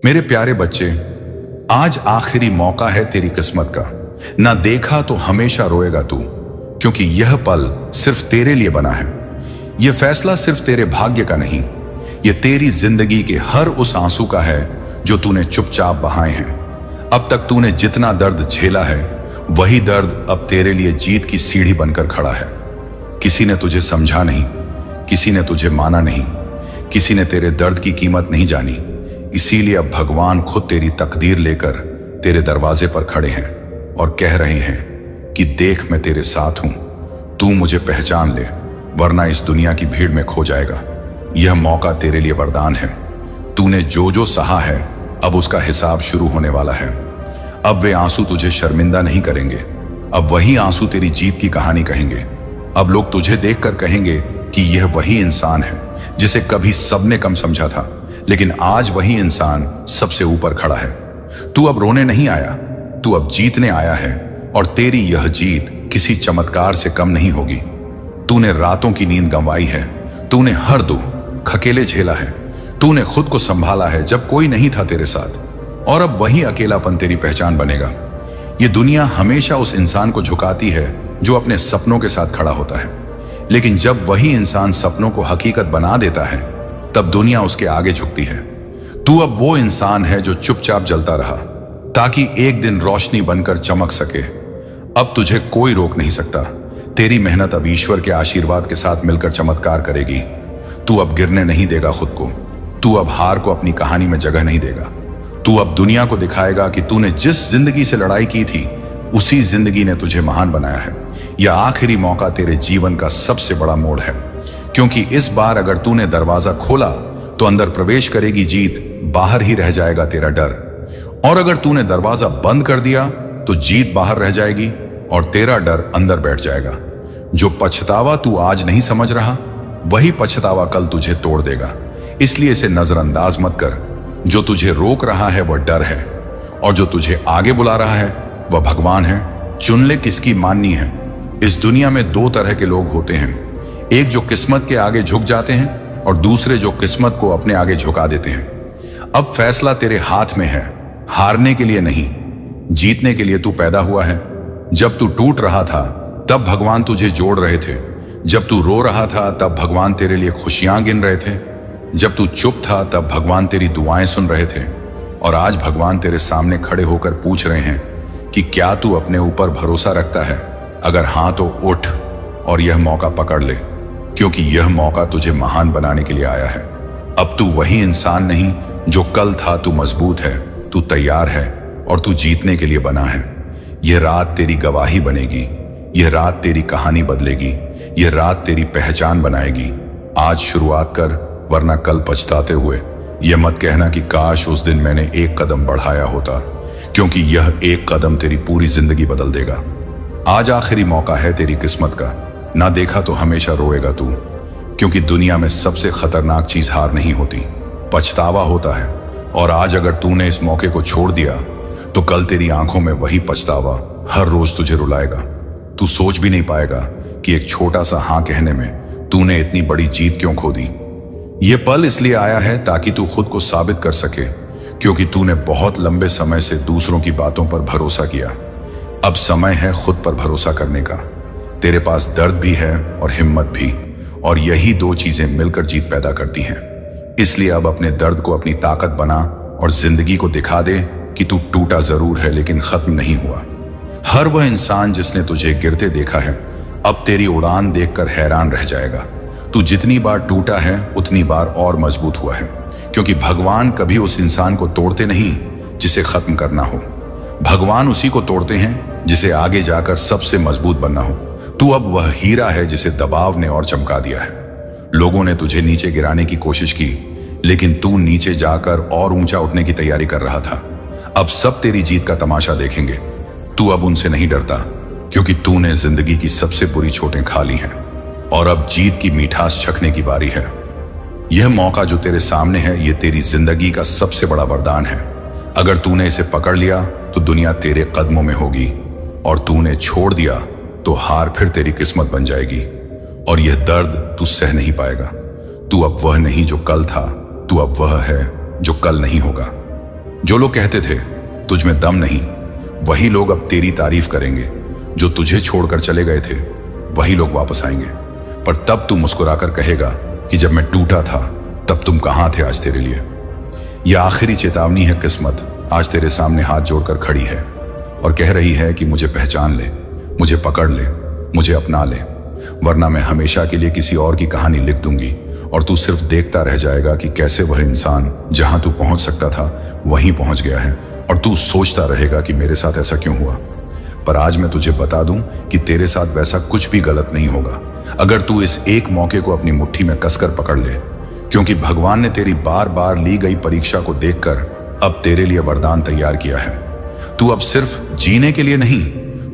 मेरे प्यारे बच्चे, आज आखिरी मौका है तेरी किस्मत का। ना देखा तो हमेशा रोएगा तू, क्योंकि यह पल सिर्फ तेरे लिए बना है। यह फैसला सिर्फ तेरे भाग्य का नहीं, यह तेरी जिंदगी के हर उस आंसू का है जो तूने चुपचाप बहाए हैं। अब तक तूने जितना दर्द झेला है, वही दर्द अब तेरे लिए जीत की सीढ़ी बनकर खड़ा है। किसी ने तुझे समझा नहीं, किसी ने तुझे माना नहीं, किसी ने तेरे दर्द की कीमत नहीं जानी। इसीलिए अब भगवान खुद तेरी तकदीर लेकर तेरे दरवाजे पर खड़े हैं और कह रहे हैं कि देख, मैं तेरे साथ हूं, तू मुझे पहचान ले, वरना इस दुनिया की भीड़ में खो जाएगा। यह मौका तेरे लिए वरदान है। तूने जो जो सहा है, अब उसका हिसाब शुरू होने वाला है। अब वे आंसू तुझे शर्मिंदा नहीं करेंगे, अब वही आंसू तेरी जीत की कहानी कहेंगे। अब लोग तुझे देखकर कहेंगे कि यह वही इंसान है जिसे कभी सबने कम समझा था, लेकिन आज वही इंसान सबसे ऊपर खड़ा है। तू अब रोने नहीं आया, तू अब जीतने आया है, और तेरी यह जीत किसी चमत्कार से कम नहीं होगी। तूने रातों की नींद गंवाई है, तूने हर दुख अकेले झेला है, तूने खुद को संभाला है जब कोई नहीं था तेरे साथ, और अब वही अकेलापन तेरी पहचान बनेगा। ये दुनिया हमेशा उस इंसान को झुकाती है जो अपने सपनों के साथ खड़ा होता है, लेकिन जब वही इंसान सपनों को हकीकत बना देता है, तब दुनिया उसके आगे झुकती है। तू अब वो इंसान है जो चुपचाप जलता रहा ताकि एक दिन रोशनी बनकर चमक सके। अब तुझे कोई रोक नहीं सकता। तेरी मेहनत अब ईश्वर के आशीर्वाद के साथ मिलकर चमत्कार करेगी। तू अब गिरने नहीं देगा खुद को, तू अब हार को अपनी कहानी में जगह नहीं देगा। तू अब दुनिया को दिखाएगा कि तूने जिस जिंदगी से लड़ाई की थी, उसी जिंदगी ने तुझे महान बनाया है। यह आखिरी मौका तेरे जीवन का सबसे बड़ा मोड़ है, क्योंकि इस बार अगर तूने दरवाजा खोला तो अंदर प्रवेश करेगी जीत, बाहर ही रह जाएगा तेरा डर। और अगर तूने दरवाजा बंद कर दिया तो जीत बाहर रह जाएगी और तेरा डर अंदर बैठ जाएगा। जो पछतावा तू आज नहीं समझ रहा, वही पछतावा कल तुझे तोड़ देगा। इसलिए इसे नजरअंदाज मत कर। जो तुझे रोक रहा है वह डर है, और जो तुझे आगे बुला रहा है वह भगवान है। चुन ले किसकी माननी है। इस दुनिया में दो तरह के लोग होते हैं, एक जो किस्मत के आगे झुक जाते हैं और दूसरे जो किस्मत को अपने आगे झुका देते हैं। अब फैसला तेरे हाथ में है, हारने के लिए नहीं, जीतने के लिए तू पैदा हुआ है। जब तू टूट रहा था तब भगवान तुझे जोड़ रहे थे, जब तू रो रहा था तब भगवान तेरे लिए खुशियां गिन रहे थे, जब तू चुप था तब भगवान तेरी दुआएं सुन रहे थे, और आज भगवान तेरे सामने खड़े होकर पूछ रहे हैं कि क्या तू अपने ऊपर भरोसा रखता है। अगर हां तो उठ और यह मौका पकड़ ले, क्योंकि यह मौका तुझे महान बनाने के लिए आया है। अब तू वही इंसान नहीं जो कल था, तू मजबूत है, तू तैयार है, और तू जीतने के लिए बना है। यह रात तेरी गवाही बनेगी, यह रात तेरी कहानी बदलेगी, यह रात तेरी पहचान बनाएगी। आज शुरुआत कर, वरना कल पछताते हुए यह मत कहना कि काश उस दिन मैंने एक कदम बढ़ाया होता, क्योंकि यह एक कदम तेरी पूरी जिंदगी बदल देगा। आज आखिरी मौका है तेरी किस्मत का। ना देखा तो हमेशा रोएगा तू, क्योंकि दुनिया में सबसे खतरनाक चीज हार नहीं होती, पछतावा होता है। और आज अगर तूने इस मौके को छोड़ दिया तो कल तेरी आंखों में वही पछतावा हर रोज तुझे रुलाएगा। तू सोच भी नहीं पाएगा कि एक छोटा सा हाँ कहने में तूने इतनी बड़ी जीत क्यों खो दी। यह पल इसलिए आया है ताकि तू खुद को साबित कर सके, क्योंकि तूने बहुत लंबे समय से दूसरों की बातों पर भरोसा किया। अब समय है खुद पर भरोसा करने का। तेरे पास दर्द भी है और हिम्मत भी, और यही दो चीजें मिलकर जीत पैदा करती हैं। इसलिए अब अपने दर्द को अपनी ताकत बना और जिंदगी को दिखा दे कि तू टूटा जरूर है लेकिन खत्म नहीं हुआ। हर वह इंसान जिसने तुझे गिरते देखा है, अब तेरी उड़ान देखकर हैरान रह जाएगा। तू जितनी बार टूटा है उतनी बार और मजबूत हुआ है, क्योंकि भगवान कभी उस इंसान को तोड़ते नहीं जिसे खत्म करना हो। भगवान उसी को तोड़ते हैं जिसे आगे जाकर सबसे मजबूत बनना हो। तू अब वह हीरा है जिसे दबाव ने और चमका दिया है। लोगों ने तुझे नीचे गिराने की कोशिश की, लेकिन तू नीचे जाकर और ऊंचा उठने की तैयारी कर रहा था। अब सब तेरी जीत का तमाशा देखेंगे। तू अब उनसे नहीं डरता, क्योंकि तूने जिंदगी की सबसे बुरी चोटें खा ली हैं, और अब जीत की मिठास चखने की बारी है। यह मौका जो तेरे सामने है, यह तेरी जिंदगी का सबसे बड़ा वरदान है। अगर तूने इसे पकड़ लिया तो दुनिया तेरे कदमों में होगी, और तूने छोड़ दिया तो हार फिर तेरी किस्मत बन जाएगी, और यह दर्द तू सह नहीं पाएगा। तू अब वह नहीं जो कल था, तू अब वह है जो कल नहीं होगा। जो लोग कहते थे तुझ में दम नहीं, वही लोग अब तेरी तारीफ करेंगे। जो तुझे छोड़कर चले गए थे वही लोग वापस आएंगे, पर तब तू मुस्कुराकर कहेगा कि जब मैं टूटा था तब तुम कहां थे आज तेरे लिए। यह आखिरी चेतावनी है। किस्मत आज तेरे सामने हाथ जोड़कर खड़ी है और कह रही है कि मुझे पहचान ले, मुझे पकड़ ले, मुझे अपना ले, वरना मैं हमेशा के लिए किसी और की कहानी लिख दूंगी और तू सिर्फ देखता रह जाएगा कि कैसे वह इंसान जहां तू पहुंच सकता था वहीं पहुंच गया है, और तू सोचता रहेगा कि मेरे साथ ऐसा क्यों हुआ। पर आज मैं तुझे बता दूं कि तेरे साथ वैसा कुछ भी गलत नहीं होगा अगर तू इस एक मौके को अपनी मुट्ठी में कसकर पकड़ ले, क्योंकि भगवान ने तेरी बार बार ली गई परीक्षा को देखकर अब तेरे लिए वरदान तैयार किया है। तू अब सिर्फ जीने के लिए नहीं,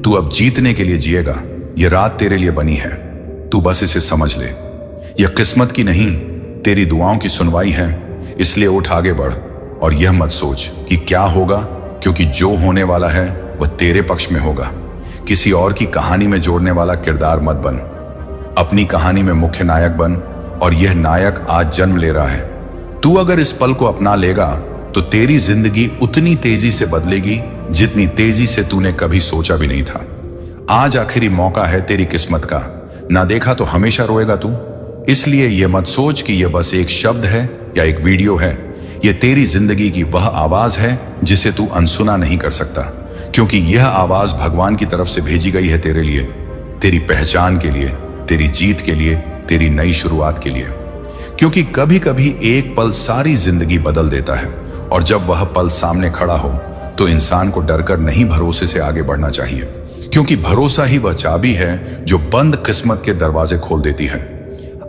तू अब जीतने के लिए जिएगा। यह रात तेरे लिए बनी है, तू बस इसे समझ ले। यह किस्मत की नहीं, तेरी दुआओं की सुनवाई है। इसलिए उठ, आगे बढ़ और यह मत सोच कि क्या होगा, क्योंकि जो होने वाला है वह तेरे पक्ष में होगा। किसी और की कहानी में जोड़ने वाला किरदार मत बन, अपनी कहानी में मुख्य नायक बन, और यह नायक आज जन्म ले रहा है। तू अगर इस पल को अपना लेगा तो तेरी जिंदगी उतनी तेजी से बदलेगी जितनी तेजी से तूने कभी सोचा भी नहीं था। आज आखिरी मौका है तेरी किस्मत का, ना देखा तो हमेशा रोएगा तू। इसलिए यह मत सोच कि यह बस एक शब्द है या एक वीडियो है। यह तेरी जिंदगी की वह आवाज है जिसे तू अनसुना नहीं कर सकता, क्योंकि यह आवाज भगवान की तरफ से भेजी गई है तेरे लिए, तेरी पहचान के लिए, तेरी जीत के लिए, तेरी नई शुरुआत के लिए। क्योंकि कभी कभी एक पल सारी जिंदगी बदल देता है, और जब वह पल सामने खड़ा हो तो इंसान को डरकर नहीं, भरोसे से आगे बढ़ना चाहिए, क्योंकि भरोसा ही वह चाबी है जो बंद किस्मत के दरवाजे खोल देती है।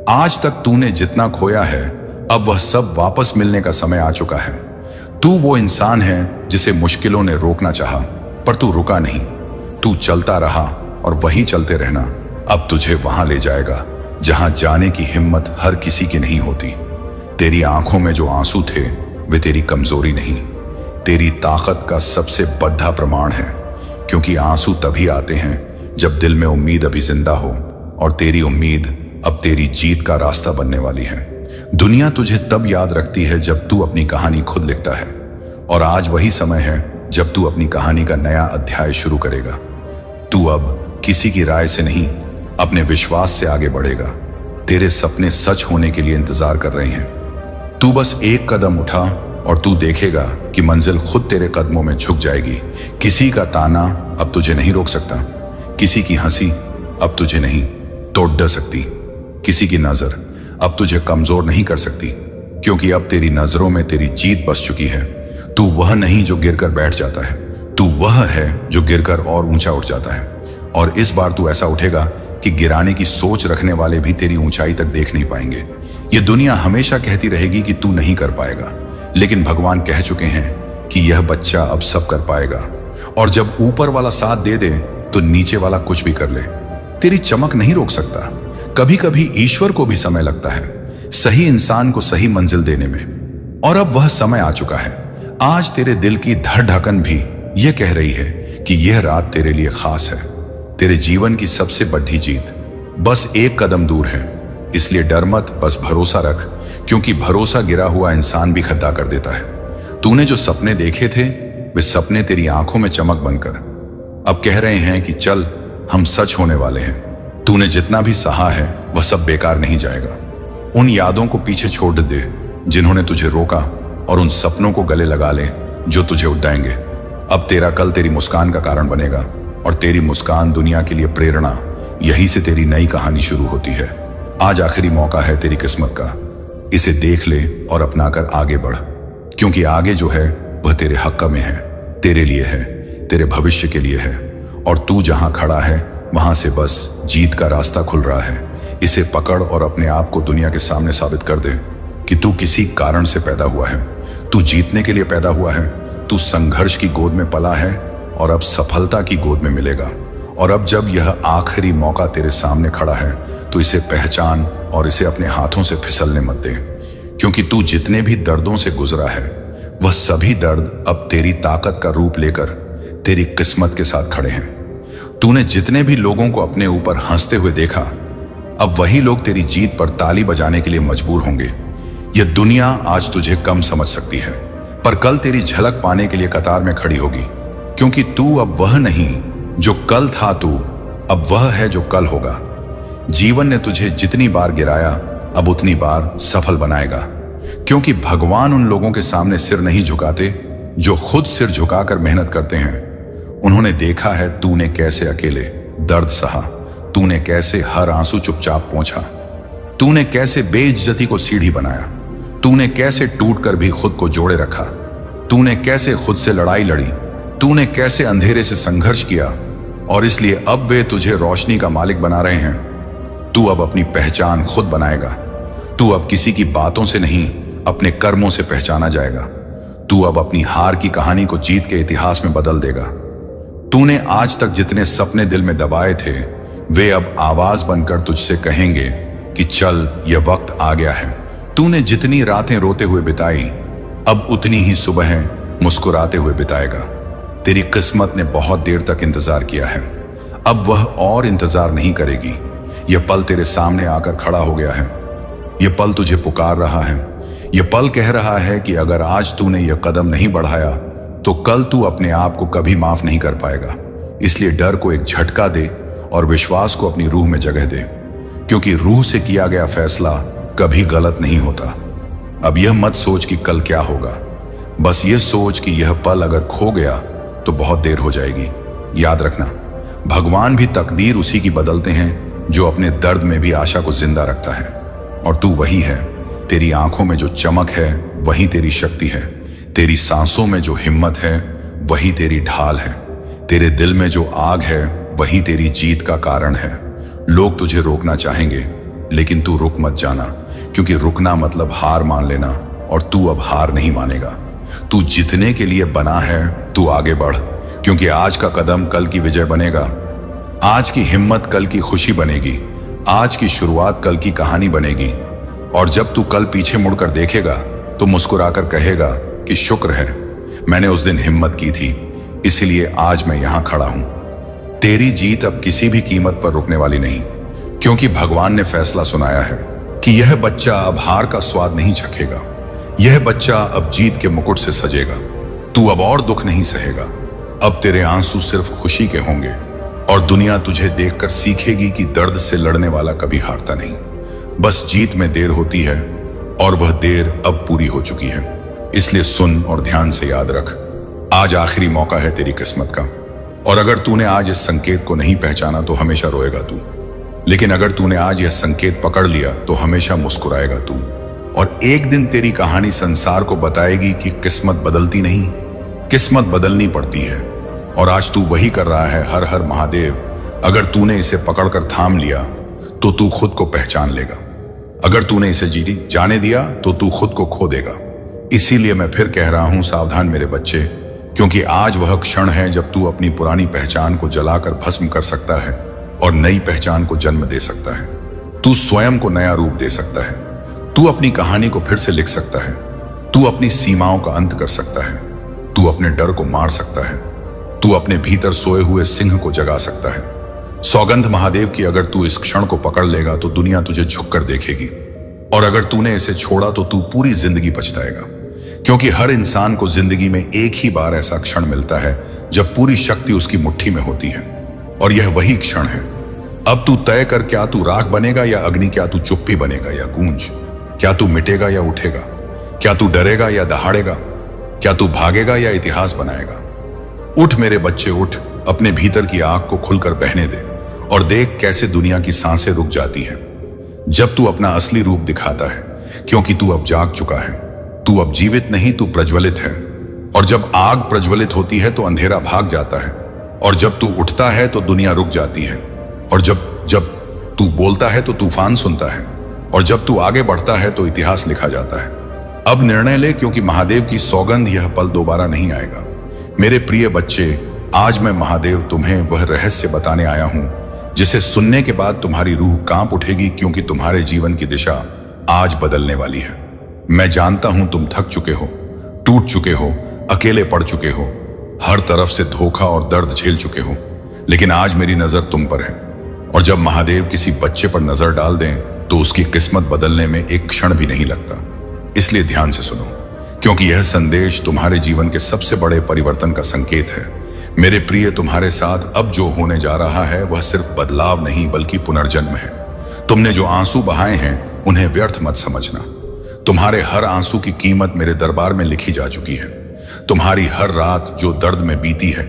आज तक तूने जितना खोया है अब वह सब वापस मिलने का समय आ चुका है। तू वो इंसान है जिसे मुश्किलों ने रोकना चाहा, पर तू रुका नहीं, तू चलता रहा, और वहीं चलते रहना अब तुझे वहां ले जाएगा जहां जाने की हिम्मत हर किसी की नहीं होती। तेरी आंखों में जो आंसू थे वे तेरी कमजोरी नहीं, तेरी ताकत का सबसे बड़ा प्रमाण है, क्योंकि आंसू तभी आते हैं जब दिल में उम्मीद अभी जिंदा हो, और तेरी उम्मीद अब तेरी जीत का रास्ता बनने वाली है। दुनिया तुझे तब याद रखती है जब तू अपनी कहानी खुद लिखता है, और आज वही समय है जब तू अपनी कहानी का नया अध्याय शुरू करेगा। तू अब किसी की राय से नहीं, अपने विश्वास से आगे बढ़ेगा। तेरे सपने सच होने के लिए इंतजार कर रहे हैं। तू बस एक कदम उठा और तू देखेगा कि मंजिल खुद तेरे कदमों में झुक जाएगी। किसी का ताना अब तुझे नहीं रोक सकता, किसी की हंसी अब तुझे नहीं तोड़ दे सकती, किसी की नजर अब तुझे कमजोर नहीं कर सकती, क्योंकि अब तेरी नजरों में तेरी जीत बस चुकी है। तू वह नहीं जो गिरकर बैठ जाता है, तू वह है जो गिरकर और ऊंचा उठ जाता है। और इस बार तू ऐसा उठेगा कि गिराने की सोच रखने वाले भी तेरी ऊंचाई तक देख नहीं पाएंगे। ये दुनिया हमेशा कहती रहेगी कि तू नहीं कर पाएगा, लेकिन भगवान कह चुके हैं कि यह बच्चा अब सब कर पाएगा। और जब ऊपर वाला साथ दे दे तो नीचे वाला कुछ भी कर ले। तेरी चमक नहीं रोक सकता। कभी कभी ईश्वर को भी समय लगता है सही इंसान को सही मंजिल देने में, और अब वह समय आ चुका है। आज तेरे दिल की धड़धड़कन भी यह कह रही है कि यह रात तेरे लिए खास है। तेरे जीवन की सबसे बड़ी जीत बस एक कदम दूर है। इसलिए डर मत, बस भरोसा रख, क्योंकि भरोसा गिरा हुआ इंसान भी खड्डा कर देता है। तूने जो सपने देखे थे वे सपने तेरी आंखों में चमक बनकर अब कह रहे हैं कि चल, हम सच होने वाले हैं। तूने जितना भी सहा है वह सब बेकार नहीं जाएगा। उन यादों को पीछे छोड़ दे जिन्होंने तुझे रोका, और उन सपनों को गले लगा ले जो तुझे उड़ाएंगे। अब तेरा कल तेरी मुस्कान का कारण बनेगा, और तेरी मुस्कान दुनिया के लिए प्रेरणा। यहीं से तेरी नई कहानी शुरू होती है। आज आखिरी मौका है तेरी किस्मत का, इसे देख ले और अपनाकर आगे बढ़, क्योंकि आगे जो है वह तेरे हक में है, तेरे लिए है, तेरे भविष्य के लिए है। और तू जहां खड़ा है वहां से बस जीत का रास्ता खुल रहा है। इसे पकड़ और अपने आप को दुनिया के सामने साबित कर दे कि तू किसी कारण से पैदा हुआ है, तू जीतने के लिए पैदा हुआ है, तू संघर्ष की गोद में पला है और अब सफलता की गोद में मिलेगा। और अब जब यह आखिरी मौका तेरे सामने खड़ा है तो इसे पहचान और इसे अपने हाथों से फिसलने मत दे, क्योंकि तू जितने भी दर्दों से गुजरा है वह सभी दर्द अब तेरी ताकत का रूप लेकर तेरी किस्मत के साथ खड़े हैं। तूने जितने भी लोगों को अपने ऊपर हंसते हुए देखा, अब वही लोग तेरी जीत पर ताली बजाने के लिए मजबूर होंगे। यह दुनिया आज तुझे कम समझ सकती है, पर कल तेरी झलक पाने के लिए कतार में खड़ी होगी, क्योंकि तू अब वह नहीं जो कल था, तू अब वह है जो कल होगा। जीवन ने तुझे जितनी बार गिराया अब उतनी बार सफल बनाएगा, क्योंकि भगवान उन लोगों के सामने सिर नहीं झुकाते जो खुद सिर झुकाकर मेहनत करते हैं। उन्होंने देखा है तूने कैसे अकेले दर्द सहा, तूने कैसे हर आंसू चुपचाप पोंछा, तूने कैसे बेइज्जती को सीढ़ी बनाया, तूने कैसे टूटकर भी खुद को जोड़े रखा, तूने कैसे खुद से लड़ाई लड़ी, तूने कैसे अंधेरे से संघर्ष किया, और इसलिए अब वे तुझे रोशनी का मालिक बना रहे हैं। तू अब अपनी पहचान खुद बनाएगा। तू अब किसी की बातों से नहीं, अपने कर्मों से पहचाना जाएगा। तू अब अपनी हार की कहानी को जीत के इतिहास में बदल देगा। तूने आज तक जितने सपने दिल में दबाए थे, वे अब आवाज बनकर तुझसे कहेंगे कि चल, यह वक्त आ गया है। तूने जितनी रातें रोते हुए बिताई, अब उतनी ही सुबह मुस्कुराते हुए बिताएगा। तेरी किस्मत ने बहुत देर तक इंतजार किया है, अब वह और इंतजार नहीं करेगी। यह पल तेरे सामने आकर खड़ा हो गया है। यह पल तुझे पुकार रहा है। यह पल कह रहा है कि अगर आज तूने यह कदम नहीं बढ़ाया तो कल तू अपने आप को कभी माफ नहीं कर पाएगा। इसलिए डर को एक झटका दे और विश्वास को अपनी रूह में जगह दे, क्योंकि रूह से किया गया फैसला कभी गलत नहीं होता। अब यह मत सोच कि कल क्या होगा, बस यह सोच कि यह पल अगर खो गया तो बहुत देर हो जाएगी। याद रखना, भगवान भी तकदीर उसी की बदलते हैं जो अपने दर्द में भी आशा को जिंदा रखता है। और तू वही है। तेरी आंखों में जो चमक है वही तेरी शक्ति है। तेरी सांसों में जो हिम्मत है वही तेरी ढाल है। तेरे दिल में जो आग है वही तेरी जीत का कारण है। लोग तुझे रोकना चाहेंगे, लेकिन तू रुक मत जाना, क्योंकि रुकना मतलब हार मान लेना, और तू अब हार नहीं मानेगा। तू जीतने के लिए बना है, तू आगे बढ़, क्योंकि आज का कदम कल की विजय बनेगा। आज की हिम्मत कल की खुशी बनेगी। आज की शुरुआत कल की कहानी बनेगी। और जब तू कल पीछे मुड़कर देखेगा तो मुस्कुराकर कहेगा कि शुक्र है, मैंने उस दिन हिम्मत की थी, इसीलिए आज मैं यहां खड़ा हूं। तेरी जीत अब किसी भी कीमत पर रुकने वाली नहीं, क्योंकि भगवान ने फैसला सुनाया है कि यह बच्चा अब हार का स्वाद नहीं चखेगा। यह बच्चा अब जीत के मुकुट से सजेगा। तू अब और दुख नहीं सहेगा। अब तेरे आंसू सिर्फ खुशी के होंगे, और दुनिया तुझे देखकर सीखेगी कि दर्द से लड़ने वाला कभी हारता नहीं। बस जीत में देर होती है, और वह देर अब पूरी हो चुकी है। इसलिए सुन और ध्यान से याद रख, आज आखिरी मौका है तेरी किस्मत का। और अगर तूने आज इस संकेत को नहीं पहचाना तो हमेशा रोएगा तू, लेकिन अगर तूने आज यह संकेत पकड़ लिया तो हमेशा मुस्कुराएगा तू। और एक दिन तेरी कहानी संसार को बताएगी कि किस्मत बदलती नहीं, किस्मत बदलनी पड़ती है। और आज तू वही कर रहा है। हर हर महादेव। अगर तूने इसे पकड़कर थाम लिया तो तू खुद को पहचान लेगा। अगर तूने इसे जीती जाने दिया तो तू खुद को खो देगा। इसीलिए मैं फिर कह रहा हूं, सावधान मेरे बच्चे, क्योंकि आज वह क्षण है जब तू अपनी पुरानी पहचान को जलाकर भस्म कर सकता है और नई पहचान को जन्म दे सकता है। तू स्वयं को नया रूप दे सकता है। तू अपनी कहानी को फिर से लिख सकता है। तू अपनी सीमाओं का अंत कर सकता है। तू अपने डर को मार सकता है। तू अपने भीतर सोए हुए सिंह को जगा सकता है। सौगंध महादेव की, अगर तू इस क्षण को पकड़ लेगा तो दुनिया तुझे झुककर देखेगी, और अगर तूने इसे छोड़ा तो तू पूरी जिंदगी पछताएगा। क्योंकि हर इंसान को जिंदगी में एक ही बार ऐसा क्षण मिलता है जब पूरी शक्ति उसकी मुट्ठी में होती है, और यह वही क्षण है। अब तू तय कर, क्या तू राख बनेगा या अग्नि, क्या तू चुप्पी बनेगा या गूंज, क्या तू मिटेगा या उठेगा, क्या तू डरेगा या दहाड़ेगा, क्या तू भागेगा या इतिहास बनाएगा। उठ मेरे बच्चे, उठ, अपने भीतर की आग को खुलकर बहने दे और देख कैसे दुनिया की सांसें रुक जाती हैं जब तू अपना असली रूप दिखाता है, क्योंकि तू अब जाग चुका है। तू अब जीवित नहीं, तू प्रज्वलित है। और जब आग प्रज्वलित होती है तो अंधेरा भाग जाता है, और जब तू उठता है तो दुनिया रुक जाती है, और जब तू बोलता है तो तूफान सुनता है, और जब तू आगे बढ़ता है तो इतिहास लिखा जाता है। अब निर्णय ले, क्योंकि महादेव की सौगंध यह पल दोबारा नहीं आएगा। मेरे प्रिय बच्चे, आज मैं महादेव तुम्हें वह रहस्य बताने आया हूं जिसे सुनने के बाद तुम्हारी रूह कांप उठेगी, क्योंकि तुम्हारे जीवन की दिशा आज बदलने वाली है। मैं जानता हूं तुम थक चुके हो, टूट चुके हो, अकेले पड़ चुके हो, हर तरफ से धोखा और दर्द झेल चुके हो, लेकिन आज मेरी नजर तुम पर है। और जब महादेव किसी बच्चे पर नजर डाल दें तो उसकी किस्मत बदलने में एक क्षण भी नहीं लगता। इसलिए ध्यान से सुनो, क्योंकि यह संदेश तुम्हारे जीवन के सबसे बड़े परिवर्तन का संकेत है। मेरे प्रिय, तुम्हारे साथ अब जो होने जा रहा है वह सिर्फ बदलाव नहीं बल्कि पुनर्जन्म है। तुमने जो आंसू बहाए हैं उन्हें व्यर्थ मत समझना। तुम्हारे हर आंसू की कीमत मेरे दरबार में लिखी जा चुकी है। तुम्हारी हर रात जो दर्द में बीती है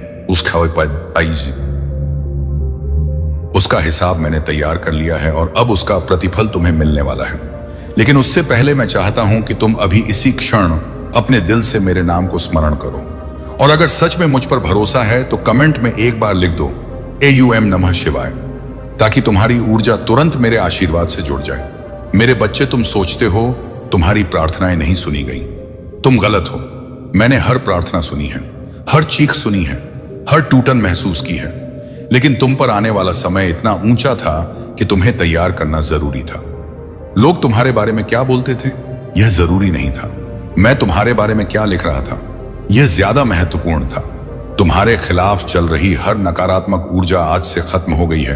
उसका हिसाब मैंने तैयार कर लिया है और अब उसका प्रतिफल तुम्हें मिलने वाला है। लेकिन उससे पहले मैं चाहता हूं कि तुम अभी इसी क्षण अपने दिल से मेरे नाम को स्मरण करो। और अगर सच में मुझ पर भरोसा है तो कमेंट में एक बार लिख दो AUM नमः शिवाय, ताकि तुम्हारी ऊर्जा तुरंत मेरे आशीर्वाद से जुड़ जाए। मेरे बच्चे, तुम सोचते हो तुम्हारी प्रार्थनाएं नहीं सुनी गई। तुम गलत हो। मैंने हर प्रार्थना सुनी है, हर चीख सुनी है, हर टूटन महसूस की है। लेकिन तुम पर आने वाला समय इतना ऊंचा था कि तुम्हें तैयार करना जरूरी था। लोग तुम्हारे बारे में क्या बोलते थे यह जरूरी नहीं था। मैं तुम्हारे बारे में क्या लिख रहा था यह ज्यादा महत्वपूर्ण था। तुम्हारे खिलाफ चल रही हर नकारात्मक ऊर्जा आज से खत्म हो गई है,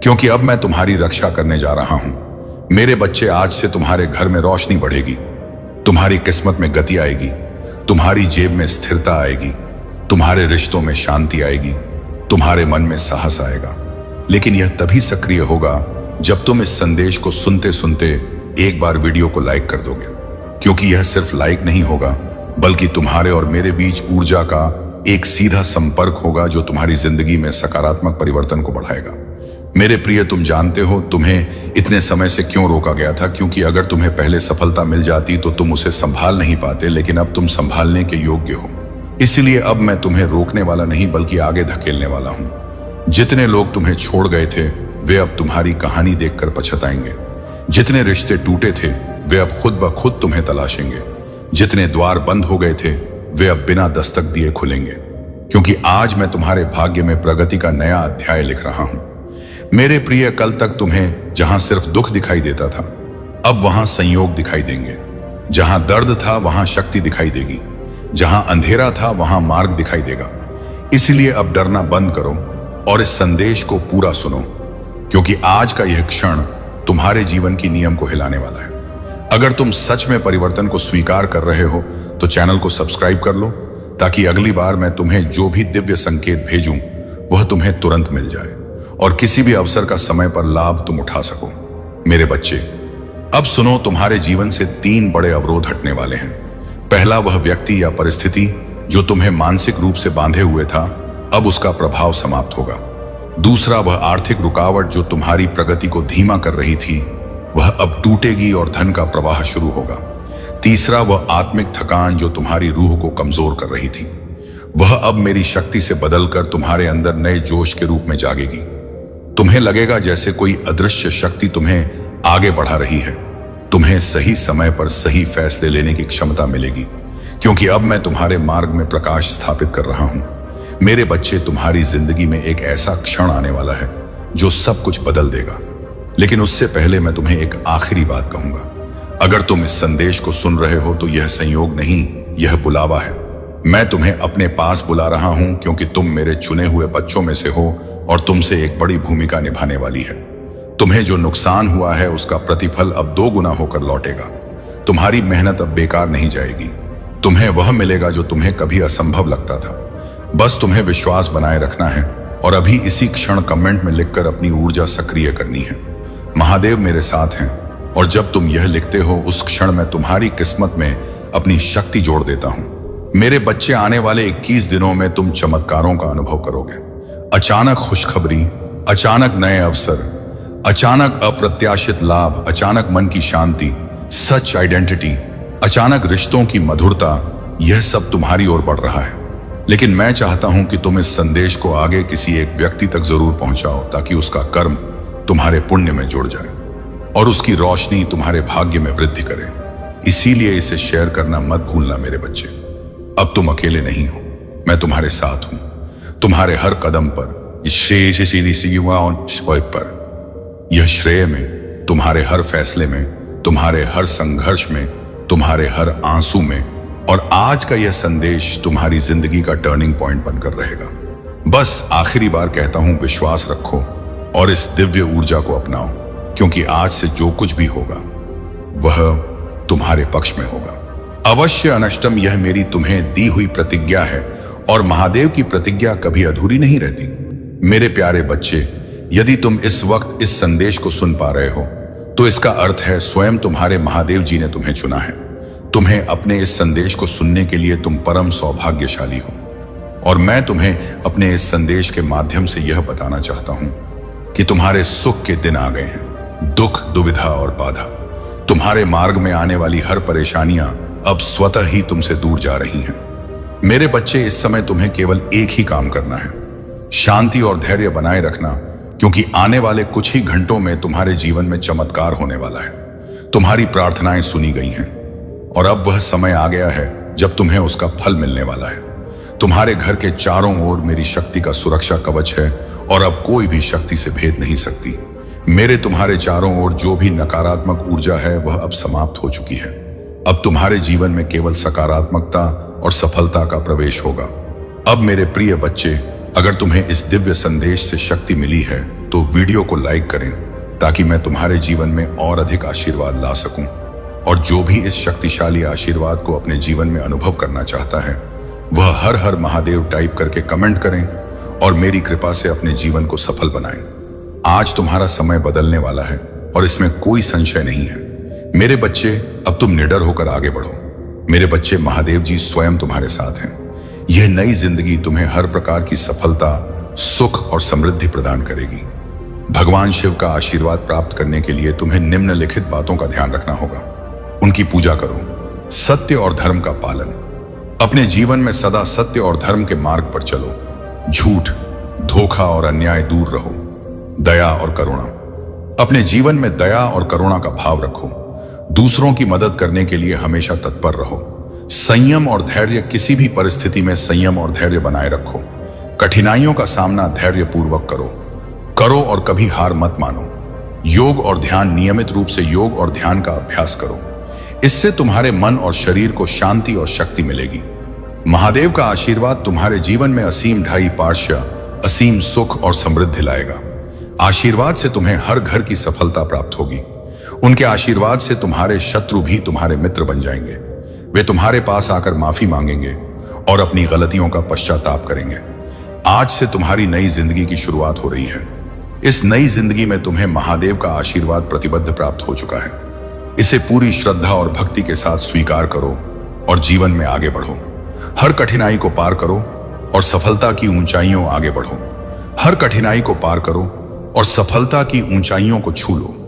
क्योंकि अब मैं तुम्हारी रक्षा करने जा रहा हूं। मेरे बच्चे, आज से तुम्हारे घर में रोशनी बढ़ेगी, तुम्हारी किस्मत में गति आएगी, तुम्हारी जेब में स्थिरता आएगी, तुम्हारे रिश्तों में शांति आएगी, तुम्हारे मन में साहस आएगा। लेकिन यह तभी सक्रिय होगा जब तुम इस संदेश को सुनते सुनते एक बार वीडियो को लाइक कर दोगे, क्योंकि यह सिर्फ लाइक नहीं होगा बल्कि तुम्हारे और मेरे बीच ऊर्जा का एक सीधा संपर्क होगा जो तुम्हारी जिंदगी में सकारात्मक परिवर्तन को बढ़ाएगा। मेरे प्रिय, तुम जानते हो तुम्हें इतने समय से क्यों रोका गया था, क्योंकि अगर तुम्हें पहले सफलता मिल जाती तो तुम उसे संभाल नहीं पाते, लेकिन अब तुम संभालने के योग्य हो। इसलिए अब मैं तुम्हें रोकने वाला नहीं बल्कि आगे धकेलने वाला हूं। जितने लोग तुम्हें छोड़ गए थे वे अब तुम्हारी कहानी देखकर पछताएंगे। जितने रिश्ते टूटे थे वे अब खुद ब खुद तुम्हें तलाशेंगे। जितने द्वार बंद हो गए थे वे अब बिना दस्तक दिए खुलेंगे, क्योंकि आज मैं तुम्हारे भाग्य में प्रगति का नया अध्याय लिख रहा हूं। मेरे प्रिय, कल तक तुम्हें जहां सिर्फ दुख दिखाई देता था अब वहां संयोग दिखाई देंगे। जहां दर्द था वहां शक्ति दिखाई देगी, जहां अंधेरा था वहां मार्ग दिखाई देगा। इसलिए अब डरना बंद करो और इस संदेश को पूरा सुनो, क्योंकि आज का यह क्षण तुम्हारे जीवन की नियम को हिलाने वाला है। अगर तुम सच में परिवर्तन को स्वीकार कर रहे हो तो चैनल को सब्सक्राइब कर लो, ताकि अगली बार मैं तुम्हें जो भी दिव्य संकेत भेजूं वह तुम्हें तुरंत मिल जाए और किसी भी अवसर का समय पर लाभ तुम उठा सको। मेरे बच्चे, अब सुनो, तुम्हारे जीवन से 3 बड़े अवरोध हटने वाले हैं। पहला, वह व्यक्ति या परिस्थिति जो तुम्हें मानसिक रूप से बांधे हुए था, अब उसका प्रभाव समाप्त होगा। दूसरा, वह आर्थिक रुकावट जो तुम्हारी प्रगति को धीमा कर रही थी, वह अब टूटेगी और धन का प्रवाह शुरू होगा। तीसरा, वह आत्मिक थकान जो तुम्हारी रूह को कमजोर कर रही थी, वह अब मेरी शक्ति से बदलकर तुम्हारे अंदर नए जोश के रूप में जागेगी। तुम्हें लगेगा जैसे कोई अदृश्य शक्ति तुम्हें आगे बढ़ा रही है। तुम्हें सही समय पर सही फैसले लेने की क्षमता मिलेगी, क्योंकि अब मैं तुम्हारे मार्ग में प्रकाश स्थापित कर रहा हूं। मेरे बच्चे, तुम्हारी जिंदगी में एक ऐसा क्षण आने वाला है जो सब कुछ बदल देगा। लेकिन उससे पहले मैं तुम्हें एक आखिरी बात कहूंगा। अगर तुम इस संदेश को सुन रहे हो तो यह संयोग नहीं, यह बुलावा है। मैं तुम्हें अपने पास बुला रहा हूं क्योंकि तुम मेरे चुने हुए बच्चों में से हो और तुमसे एक बड़ी भूमिका निभाने वाली है। तुम्हें जो नुकसान हुआ है उसका प्रतिफल अब 2 गुना होकर लौटेगा। तुम्हारी मेहनत अब बेकार नहीं जाएगी। तुम्हें वह मिलेगा जो तुम्हें कभी असंभव लगता था। बस तुम्हें विश्वास बनाए रखना है और अभी इसी क्षण कमेंट में लिखकर अपनी ऊर्जा सक्रिय करनी है। महादेव मेरे साथ हैं, और जब तुम यह लिखते हो उस क्षण मैं तुम्हारी किस्मत में अपनी शक्ति जोड़ देता हूं। मेरे बच्चे, आने वाले 21 दिनों में तुम चमत्कारों का अनुभव करोगे। अचानक खुशखबरी, अचानक नए अवसर, अचानक अप्रत्याशित लाभ, अचानक मन की शांति, सच आइडेंटिटी, अचानक रिश्तों की मधुरता, यह सब तुम्हारी ओर बढ़ रहा है। लेकिन मैं चाहता हूं कि तुम इस संदेश को आगे किसी एक व्यक्ति तक जरूर पहुंचाओ, ताकि उसका कर्म तुम्हारे पुण्य में जुड़ जाए और उसकी रोशनी तुम्हारे भाग्य में वृद्धि करे। इसीलिए इसे शेयर करना मत भूलना मेरे बच्चे। अब तुम अकेले नहीं हो, मैं तुम्हारे साथ हूं। तुम्हारे हर कदम पर, यह श्रेय में, तुम्हारे हर फैसले में, तुम्हारे हर संघर्ष में, तुम्हारे हर आंसू में, और आज का यह संदेश तुम्हारी जिंदगी का टर्निंग पॉइंट बनकर रहेगा। बस आखिरी बार कहता हूं, विश्वास रखो और इस दिव्य ऊर्जा को अपनाओ, क्योंकि आज से जो कुछ भी होगा वह तुम्हारे पक्ष में होगा। अवश्य अनष्टम, यह मेरी तुम्हें दी हुई प्रतिज्ञा है और महादेव की प्रतिज्ञा कभी अधूरी नहीं रहती। मेरे प्यारे बच्चे, यदि तुम इस वक्त इस संदेश को सुन पा रहे हो तो इसका अर्थ है स्वयं तुम्हारे महादेव जी ने तुम्हें चुना है। तुम्हें अपने इस संदेश को सुनने के लिए तुम परम सौभाग्यशाली हो और मैं तुम्हें अपने इस संदेश के माध्यम से यह बताना चाहता हूं कि तुम्हारे सुख के दिन आ गए हैं। दुख, दुविधा और बाधा, तुम्हारे मार्ग में आने वाली हर परेशानियां अब स्वतः ही तुमसे दूर जा रही हैं। मेरे बच्चे, इस समय तुम्हें केवल एक ही काम करना है, शांति और धैर्य बनाए रखना, क्योंकि आने वाले कुछ ही घंटों में तुम्हारे जीवन में चमत्कार होने वाला है। तुम्हारी प्रार्थनाएं सुनी गई हैं और अब वह समय आ गया है जब तुम्हें उसका फल मिलने वाला है। तुम्हारे घर के चारों ओर मेरी शक्ति का सुरक्षा कवच है और अब कोई भी शक्ति से भेद नहीं सकती। मेरे तुम्हारे चारों ओर जो भी नकारात्मक ऊर्जा है वह अब समाप्त हो चुकी है। अब तुम्हारे जीवन में केवल सकारात्मकता और सफलता का प्रवेश होगा। अब मेरे प्रिय बच्चे, अगर तुम्हें इस दिव्य संदेश से शक्ति मिली है तो वीडियो को लाइक करें ताकि मैं तुम्हारे जीवन में और अधिक आशीर्वाद ला सकूं। और जो भी इस शक्तिशाली आशीर्वाद को अपने जीवन में अनुभव करना चाहता है वह हर हर महादेव टाइप करके कमेंट करें और मेरी कृपा से अपने जीवन को सफल बनाएं। आज तुम्हारा समय बदलने वाला है और इसमें कोई संशय नहीं है। मेरे बच्चे, अब तुम निडर होकर आगे बढ़ो। मेरे बच्चे, महादेव जी स्वयं तुम्हारे साथ हैं। यह नई जिंदगी तुम्हें हर प्रकार की सफलता, सुख और समृद्धि प्रदान करेगी। भगवान शिव का आशीर्वाद प्राप्त करने के लिए तुम्हें निम्नलिखित बातों का ध्यान रखना होगा। उनकी पूजा करो, सत्य और धर्म का पालन, अपने जीवन में सदा सत्य और धर्म के मार्ग पर चलो, झूठ, धोखा और अन्याय दूर रहो, दया और करुणा, अपने जीवन में दया और करुणा का भाव रखो, दूसरों की मदद करने के लिए हमेशा तत्पर रहो, संयम और धैर्य, किसी भी परिस्थिति में संयम और धैर्य बनाए रखो, कठिनाइयों का सामना धैर्य पूर्वक करो और कभी हार मत मानो। योग और ध्यान, नियमित रूप से योग और ध्यान का अभ्यास करो, इससे तुम्हारे मन और शरीर को शांति और शक्ति मिलेगी। महादेव का आशीर्वाद तुम्हारे जीवन में असीम ढाई पार्श्य, असीम सुख और समृद्धि लाएगा। आशीर्वाद से तुम्हें हर घर की सफलता प्राप्त होगी। उनके आशीर्वाद से तुम्हारे शत्रु भी तुम्हारे मित्र बन जाएंगे। वे तुम्हारे पास आकर माफी मांगेंगे और अपनी गलतियों का पश्चाताप करेंगे। आज से तुम्हारी नई जिंदगी की शुरुआत हो रही है। इस नई जिंदगी में तुम्हें महादेव का आशीर्वाद प्रतिबद्ध प्राप्त हो चुका है। इसे पूरी श्रद्धा और भक्ति के साथ स्वीकार करो और जीवन में आगे बढ़ो। हर कठिनाई को पार करो और सफलता की ऊंचाइयों आगे बढ़ो। हर कठिनाई को पार करो और सफलता की ऊंचाइयों को छू लो।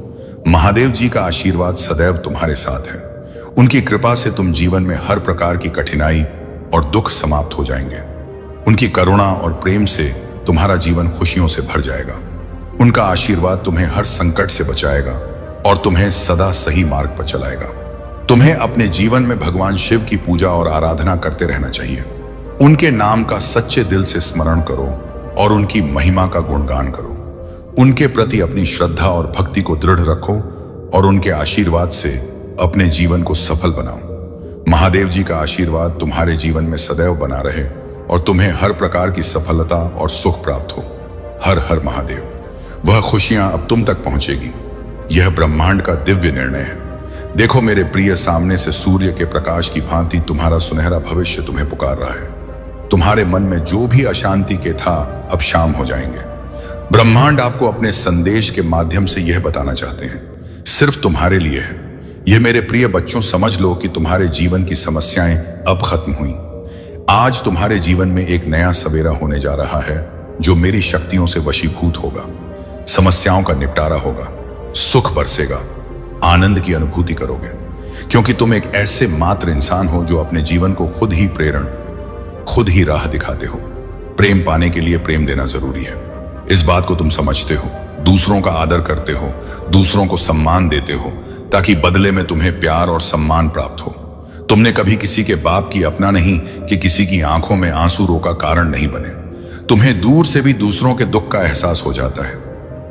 महादेव जी का आशीर्वाद सदैव तुम्हारे साथ है। उनकी कृपा से तुम जीवन में हर प्रकार की कठिनाई और दुख समाप्त हो जाएंगे। उनकी करुणा और प्रेम से तुम्हारा जीवन खुशियों से भर जाएगा। उनका आशीर्वाद तुम्हें हर संकट से बचाएगा और तुम्हें सदा सही मार्ग पर चलाएगा। तुम्हें अपने जीवन में भगवान शिव की पूजा और आराधना करते रहना चाहिए। उनके नाम का सच्चे दिल से स्मरण करो और उनकी महिमा का गुणगान करो। उनके प्रति अपनी श्रद्धा और भक्ति को दृढ़ रखो और उनके आशीर्वाद से अपने जीवन को सफल बनाओ। महादेव जी का आशीर्वाद तुम्हारे जीवन में सदैव बना रहे और तुम्हें हर प्रकार की सफलता और सुख प्राप्त हो। हर हर महादेव। वह खुशियां अब तुम तक पहुंचेगी। यह ब्रह्मांड का दिव्य निर्णय है। देखो मेरे प्रिय, सामने से सूर्य के प्रकाश की भांति तुम्हारा सुनहरा भविष्य तुम्हें पुकार रहा है। तुम्हारे मन में जो भी अशांति के था अब शाम हो जाएंगे। ब्रह्मांड आपको अपने संदेश के माध्यम से यह बताना चाहते हैं, सिर्फ तुम्हारे लिए है। यह मेरे प्रिय बच्चों, समझ लो कि तुम्हारे जीवन की समस्याएं अब खत्म हुई। आज तुम्हारे जीवन में एक नया सवेरा होने जा रहा है जो मेरी शक्तियों से वशीभूत होगा। समस्याओं का निपटारा होगा, सुख बरसेगा, आनंद की अनुभूति करोगे, क्योंकि तुम एक ऐसे मात्र इंसान हो जो अपने जीवन को खुद ही राह दिखाते हो। प्रेम पाने के लिए प्रेम देना जरूरी है, इस बात को तुम समझते हो। दूसरों का आदर करते हो, दूसरों को सम्मान देते हो, ताकि बदले में तुम्हें प्यार और सम्मान प्राप्त हो। तुमने कभी किसी के बाप की अपना नहीं कि किसी की आंखों में आंसू रोका कारण नहीं बने। तुम्हें दूर से भी दूसरों के दुख का एहसास हो जाता है,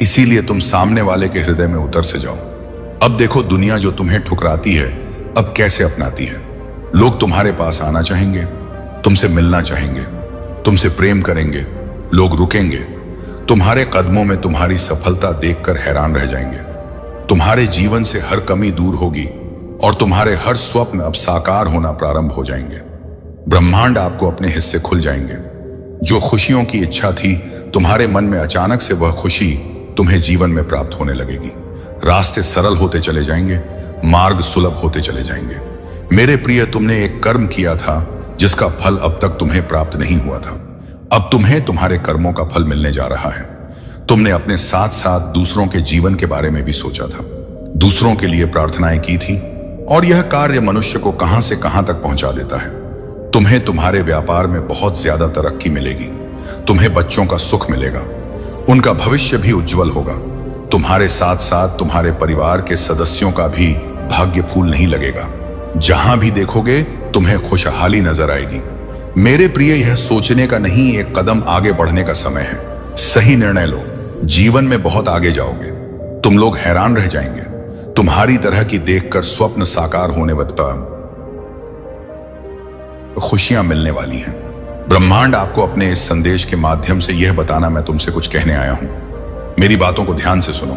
इसीलिए तुम सामने वाले के हृदय में उतर से जाओ। अब देखो दुनिया जो तुम्हें ठुकराती है अब कैसे अपनाती है। लोग तुम्हारे पास आना चाहेंगे, तुमसे मिलना चाहेंगे, तुमसे प्रेम करेंगे। लोग रुकेंगे, तुम्हारे कदमों में तुम्हारी सफलता देखकर हैरान रह जाएंगे। तुम्हारे जीवन से हर कमी दूर होगी और तुम्हारे हर स्वप्न अब साकार होना प्रारंभ हो जाएंगे। ब्रह्मांड आपको अपने हिस्से खुल जाएंगे। जो खुशियों की इच्छा थी तुम्हारे मन में, अचानक से वह खुशी तुम्हें जीवन में प्राप्त होने लगेगी। रास्ते सरल होते चले जाएंगे, मार्ग सुलभ होते चले जाएंगे। मेरे प्रिय, तुमने एक कर्म किया था जिसका फल अब तक तुम्हें प्राप्त नहीं हुआ था। अब तुम्हें तुम्हारे कर्मों का फल मिलने जा रहा है। तुमने अपने साथ साथ दूसरों के जीवन के बारे में भी सोचा था, दूसरों के लिए प्रार्थनाएं की थी, और यह कार्य मनुष्य को कहां से कहां तक पहुंचा देता है। तुम्हें तुम्हारे व्यापार में बहुत ज्यादा तरक्की मिलेगी। तुम्हें बच्चों का सुख मिलेगा, उनका भविष्य भी उज्जवल होगा। तुम्हारे साथ साथ तुम्हारे परिवार के सदस्यों का भी भाग्य फूल नहीं लगेगा। जहां भी देखोगे तुम्हें खुशहाली नजर आएगी। मेरे प्रिय, यह सोचने का नहीं, एक कदम आगे बढ़ने का समय है। सही निर्णय लो, जीवन में बहुत आगे जाओगे। तुम लोग हैरान रह जाएंगे। तुम्हारी तरह की देखकर स्वप्न साकार होने वक्त खुशियां मिलने वाली हैं। ब्रह्मांड आपको अपने इस संदेश के माध्यम से यह बताना मैं तुमसे कुछ कहने आया हूं। मेरी बातों को ध्यान से सुनो।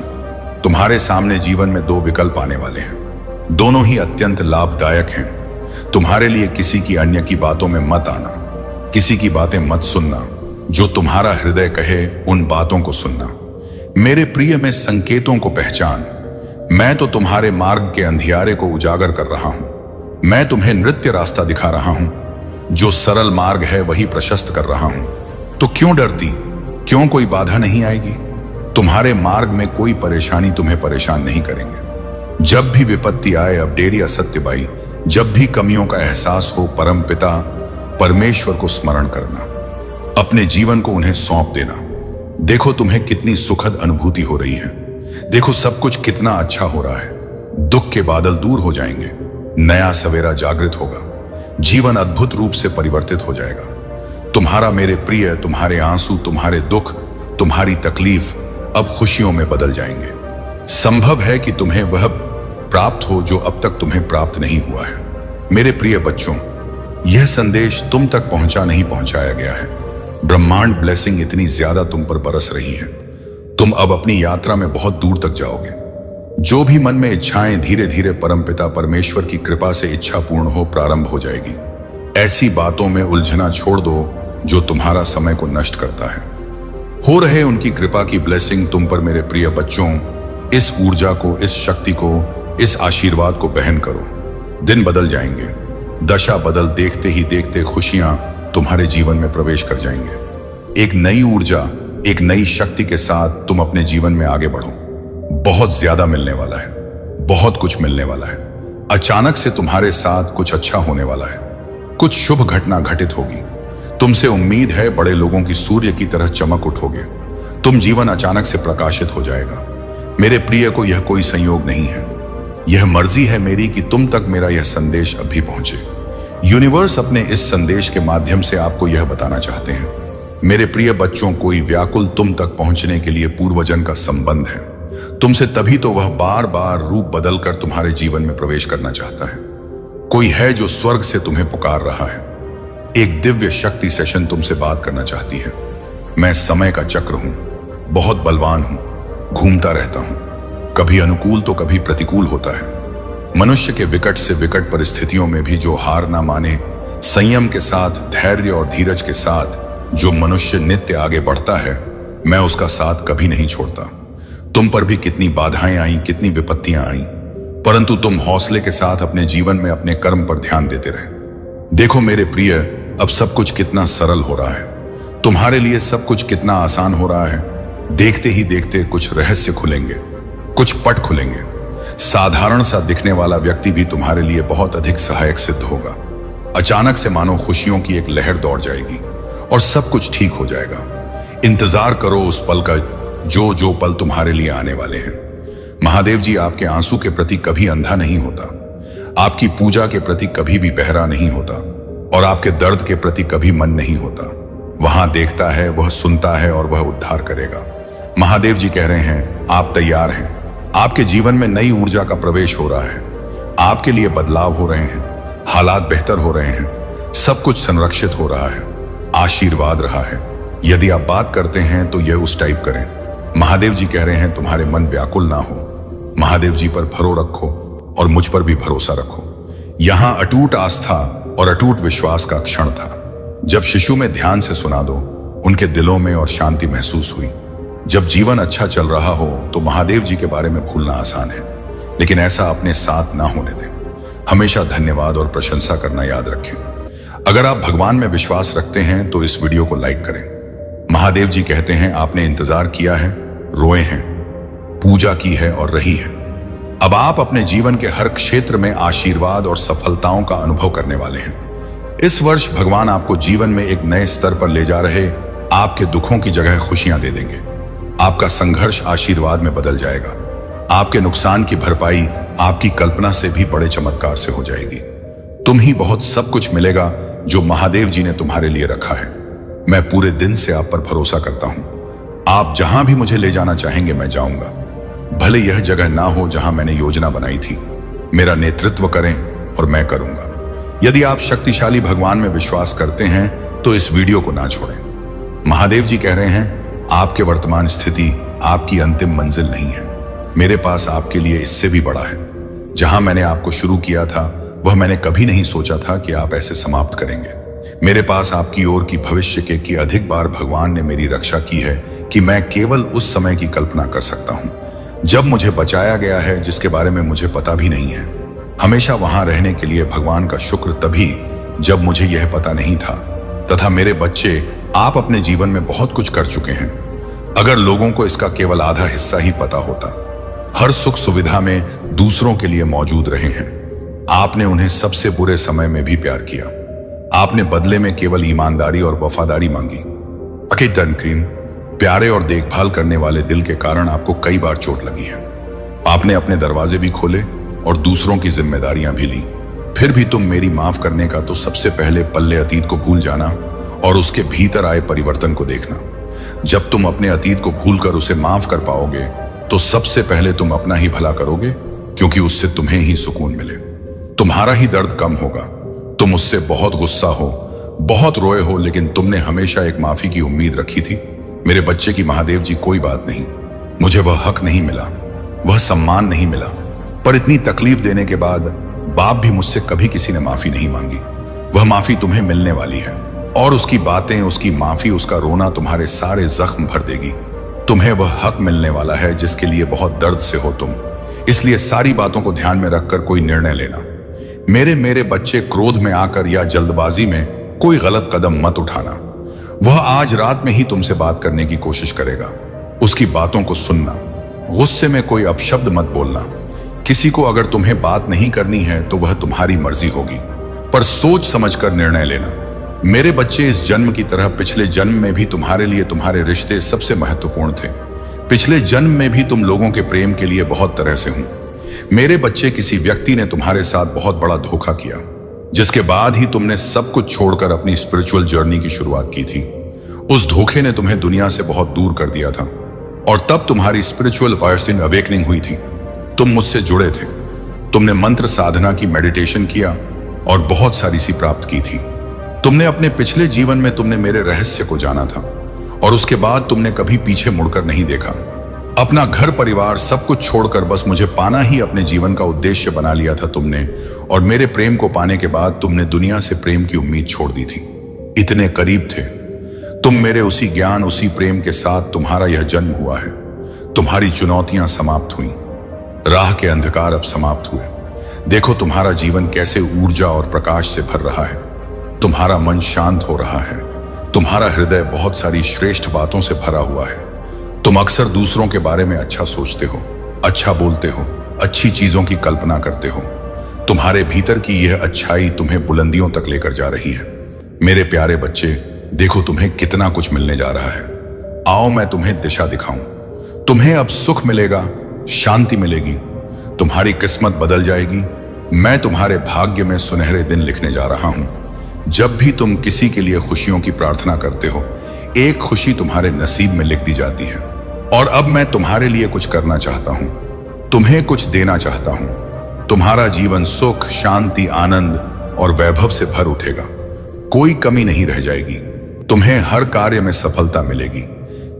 तुम्हारे सामने जीवन में दो विकल्प आने वाले हैं। दोनों ही अत्यंत लाभदायक हैं। तुम्हारे लिए किसी की अन्य की बातों में मत आना, किसी की बातें मत सुनना। जो तुम्हारा हृदय कहे उन बातों को सुनना। मेरे प्रिय, में संकेतों को पहचान। मैं तो तुम्हारे मार्ग के अंधियारे को उजागर कर रहा हूं। मैं तुम्हें नृत्य रास्ता दिखा रहा हूं। जो सरल मार्ग है वही प्रशस्त कर रहा हूं। तो क्यों डरती? क्यों कोई बाधा नहीं आएगी? तुम्हारे मार्ग में कोई परेशानी तुम्हें परेशान नहीं करेंगे। जब भी विपत्ति आए, अब देरी असत्य बाई, जब भी कमियों का एहसास हो, परम पिता परमेश्वर को स्मरण करना। अपने जीवन को उन्हें सौंप देना। देखो तुम्हें कितनी सुखद अनुभूति हो रही है। देखो सब कुछ कितना अच्छा हो रहा है। दुख के बादल दूर हो जाएंगे, नया सवेरा जागृत होगा, जीवन अद्भुत रूप से परिवर्तित हो जाएगा। तुम्हारा मेरे प्रिय, तुम्हारे आंसू, तुम्हारे दुख, तुम्हारी तकलीफ अब खुशियों में बदल जाएंगे। संभव है कि तुम्हें वह प्राप्त हो जो अब तक तुम्हें प्राप्त नहीं हुआ है। मेरे प्रिय बच्चों, यह संदेश तुम तक नहीं पहुंचाया गया है। ब्रह्मांड ब्लेसिंग इतनी ज्यादा तुम पर बरस रही है। तुम अब अपनी यात्रा में बहुत दूर तक जाओगे। जो भी मन में इच्छाएं, धीरे धीरे परमपिता परमेश्वर की कृपा से इच्छा पूर्ण हो प्रारंभ हो जाएगी। ऐसी बातों में उलझना छोड़ दो जो तुम्हारा समय को नष्ट करता है। हो रहे उनकी कृपा की ब्लेसिंग तुम पर मेरे प्रिय बच्चों। इस ऊर्जा को, इस शक्ति को, इस आशीर्वाद को बहन करो। दिन बदल जाएंगे, दशा बदल, देखते ही देखते खुशियां तुम्हारे जीवन में प्रवेश कर जाएंगे। एक नई ऊर्जा, एक नई शक्ति के साथ तुम अपने जीवन में आगे बढ़ो। बहुत ज्यादा मिलने वाला है, बहुत कुछ मिलने वाला है। अचानक से तुम्हारे साथ कुछ अच्छा होने वाला है। कुछ शुभ घटना घटित होगी। तुमसे उम्मीद है बड़े लोगों की सूर्य की तरह चमक उठोगे। तुम जीवन अचानक से प्रकाशित हो जाएगा। मेरे प्रिय को यह कोई संयोग नहीं है, यह मर्जी है मेरी कि तुम तक मेरा यह संदेश अभी पहुंचे। यूनिवर्स अपने इस संदेश के माध्यम से आपको यह बताना चाहते हैं, मेरे प्रिय बच्चों, कोई व्याकुल तुम तक पहुंचने के लिए पूर्वजन का संबंध है तुमसे, तभी तो वह बार बार रूप बदलकर तुम्हारे जीवन में प्रवेश करना चाहता है। कोई है जो स्वर्ग से तुम्हें पुकार रहा है। एक दिव्य शक्ति सेशन तुमसे बात करना चाहती है। मैं समय का चक्र हूं, बहुत बलवान हूं, घूमता रहता हूं, कभी अनुकूल तो कभी प्रतिकूल होता है। मनुष्य के विकट से विकट परिस्थितियों में भी जो हार ना माने, संयम के साथ, धैर्य और धीरज के साथ जो मनुष्य नित्य आगे बढ़ता है, मैं उसका साथ कभी नहीं छोड़ता। तुम पर भी कितनी बाधाएं आई, कितनी विपत्तियां आई, परंतु तुम हौसले के साथ अपने जीवन में अपने कर्म पर ध्यान देते रहे। देखो मेरे प्रिय, अब सब कुछ कितना सरल हो रहा है। तुम्हारे लिए सब कुछ कितना आसान हो रहा है। देखते ही देखते कुछ रहस्य खुलेंगे, कुछ पट खुलेंगे। साधारण सा दिखने वाला व्यक्ति भी तुम्हारे लिए बहुत अधिक सहायक सिद्ध होगा। अचानक से मानो खुशियों की एक लहर दौड़ जाएगी और सब कुछ ठीक हो जाएगा। इंतजार करो उस पल का, जो पल तुम्हारे लिए आने वाले हैं। महादेव जी आपके आंसू के प्रति कभी अंधा नहीं होता, आपकी पूजा के प्रति कभी भी बहरा नहीं होता, और आपके दर्द के प्रति कभी मन नहीं होता। वहां देखता है, वह सुनता है और वह उद्धार करेगा। महादेव जी कह रहे हैं, आप तैयार हैं। आपके जीवन में नई ऊर्जा का प्रवेश हो रहा है। आपके लिए बदलाव हो रहे हैं, हालात बेहतर हो रहे हैं, सब कुछ संरक्षित हो रहा है, आशीर्वाद रहा है। यदि आप बात करते हैं तो यह उस टाइप करें। महादेव जी कह रहे हैं, तुम्हारे मन व्याकुल ना हो, महादेव जी पर भरोसा रखो और मुझ पर भी भरोसा रखो। यहां अटूट आस्था और अटूट विश्वास का क्षण था। जब शिशु में ध्यान से सुना दो, उनके दिलों में और शांति महसूस हुई। जब जीवन अच्छा चल रहा हो तो महादेव जी के बारे में भूलना आसान है, लेकिन ऐसा अपने साथ ना होने दें। हमेशा धन्यवाद और प्रशंसा करना याद रखें। अगर आप भगवान में विश्वास रखते हैं तो इस वीडियो को लाइक करें। महादेव जी कहते हैं, आपने इंतजार किया है, रोए हैं, पूजा की है और रही है। अब आप अपने जीवन के हर क्षेत्र में आशीर्वाद और सफलताओं का अनुभव करने वाले हैं। इस वर्ष भगवान आपको जीवन में एक नए स्तर पर ले जा रहे, आपके दुखों की जगह खुशियां दे देंगे। आपका संघर्ष आशीर्वाद में बदल जाएगा। आपके नुकसान की भरपाई आपकी कल्पना से भी बड़े चमत्कार से हो जाएगी। तुम ही बहुत सब कुछ मिलेगा जो महादेव जी ने तुम्हारे लिए रखा है। मैं पूरे दिन से आप पर भरोसा करता हूं। आप जहां भी मुझे ले जाना चाहेंगे मैं जाऊंगा, भले यह जगह ना हो जहां मैंने योजना बनाई थी। मेरा नेतृत्व करें और मैं करूंगा। यदि आप शक्तिशाली भगवान में विश्वास करते हैं तो इस वीडियो को ना छोड़ें। महादेव जी कह रहे हैं, आपके वर्तमान स्थिति आपकी अंतिम मंजिल नहीं है। मेरे पास आपके लिए इससे भी बड़ा है। जहां मैंने आपको शुरू किया था वह मैंने कभी नहीं सोचा था कि आप ऐसे समाप्त करेंगे। मेरे पास आपकी ओर की भविष्य के की अधिक बार भगवान ने मेरी रक्षा की है कि मैं केवल उस समय की कल्पना कर सकता हूं जब मुझे बचाया गया है, जिसके बारे में मुझे पता भी नहीं है। हमेशा वहां रहने के लिए भगवान का शुक्र तभी जब मुझे यह पता नहीं था। तथा मेरे बच्चे, आप अपने जीवन में बहुत कुछ कर चुके हैं। अगर लोगों को इसका केवल आधा हिस्सा ही पता होता। हर सुख सुविधा में दूसरों के लिए मौजूद रहे हैं। आपने उन्हें सबसे बुरे समय में भी प्यार किया। आपने बदले में केवल ईमानदारी और वफादारी मांगी। प्यारे और देखभाल करने वाले दिल के कारण आपको कई बार चोट लगी है। आपने अपने दरवाजे भी खोले और दूसरों की जिम्मेदारियां भी ली। फिर भी तुम मेरी माफ करने का तो सबसे पहले पल्ले अतीत को भूल जाना और उसके भीतर आए परिवर्तन को देखना। जब तुम अपने अतीत को भूलकर उसे माफ कर पाओगे तो सबसे पहले तुम अपना ही भला करोगे, क्योंकि उससे तुम्हें ही सुकून मिले। तुम्हारा ही दर्द कम होगा। तुम उससे बहुत गुस्सा हो, बहुत रोए हो, लेकिन तुमने हमेशा एक माफी की उम्मीद रखी थी। मेरे बच्चे की महादेव जी, कोई बात नहीं, मुझे वह हक नहीं मिला, वह सम्मान नहीं मिला, पर इतनी तकलीफ देने के बाद बाप भी मुझसे कभी किसी ने माफी नहीं मांगी। वह माफी तुम्हें मिलने वाली है और उसकी बातें, उसकी माफी, उसका रोना तुम्हारे सारे जख्म भर देगी। तुम्हें वह हक मिलने वाला है जिसके लिए बहुत दर्द से हो तुम। इसलिए सारी बातों को ध्यान में रखकर कोई निर्णय लेना। मेरे बच्चे, क्रोध में आकर या जल्दबाजी में कोई गलत कदम मत उठाना। वह आज रात में ही तुमसे बात करने की कोशिश करेगा। उसकी बातों को सुनना। गुस्से में कोई अपशब्द मत बोलना। किसी को अगर तुम्हें बात नहीं करनी है तो वह तुम्हारी मर्जी होगी, पर सोच समझकर निर्णय लेना। मेरे बच्चे, इस जन्म की तरह पिछले जन्म में भी तुम्हारे लिए तुम्हारे रिश्ते सबसे महत्वपूर्ण थे। पिछले जन्म में भी तुम लोगों के प्रेम के लिए बहुत तरह से हूं। मेरे बच्चे, किसी व्यक्ति ने तुम्हारे साथ बहुत बड़ा धोखा किया, जिसके बाद ही तुमने सब कुछ छोड़कर अपनी स्पिरिचुअल जर्नी की शुरुआत की थी। उस धोखे ने तुम्हें दुनिया से बहुत दूर कर दिया था और तब तुम्हारी स्पिरिचुअल पर्सन अवेकनिंग हुई थी। तुम मुझसे जुड़े थे। तुमने मंत्र साधना की, मेडिटेशन किया और बहुत सारी सी प्राप्त की थी। तुमने अपने पिछले जीवन में तुमने मेरे रहस्य को जाना था और उसके बाद तुमने कभी पीछे मुड़कर नहीं देखा। अपना घर परिवार सब कुछ छोड़कर बस मुझे पाना ही अपने जीवन का उद्देश्य बना लिया था तुमने। और मेरे प्रेम को पाने के बाद तुमने दुनिया से प्रेम की उम्मीद छोड़ दी थी। इतने करीब थे तुम मेरे उसी ज्ञान, उसी प्रेम के साथ तुम्हारा यह जन्म हुआ है। तुम्हारी चुनौतियां समाप्त हुई, राह के अंधकार अब समाप्त हुए। देखो तुम्हारा जीवन कैसे ऊर्जा और प्रकाश से भर रहा है। तुम्हारा मन शांत हो रहा है। तुम्हारा हृदय बहुत सारी श्रेष्ठ बातों से भरा हुआ है। तुम अक्सर दूसरों के बारे में अच्छा सोचते हो, अच्छा बोलते हो, अच्छी चीजों की कल्पना करते हो। तुम्हारे भीतर की यह अच्छाई तुम्हें बुलंदियों तक लेकर जा रही है। मेरे प्यारे बच्चे, देखो तुम्हें कितना कुछ मिलने जा रहा है। आओ मैं तुम्हें दिशा दिखाऊं। तुम्हें अब सुख मिलेगा, शांति मिलेगी, तुम्हारी किस्मत बदल जाएगी। मैं तुम्हारे भाग्य में सुनहरे दिन लिखने जा रहा हूं। जब भी तुम किसी के लिए खुशियों की प्रार्थना करते हो, एक खुशी तुम्हारे नसीब में लिख दी जाती है। और अब मैं तुम्हारे लिए कुछ करना चाहता हूं, तुम्हें कुछ देना चाहता हूं। तुम्हारा जीवन सुख, शांति, आनंद और वैभव से भर उठेगा। कोई कमी नहीं रह जाएगी। तुम्हें हर कार्य में सफलता मिलेगी।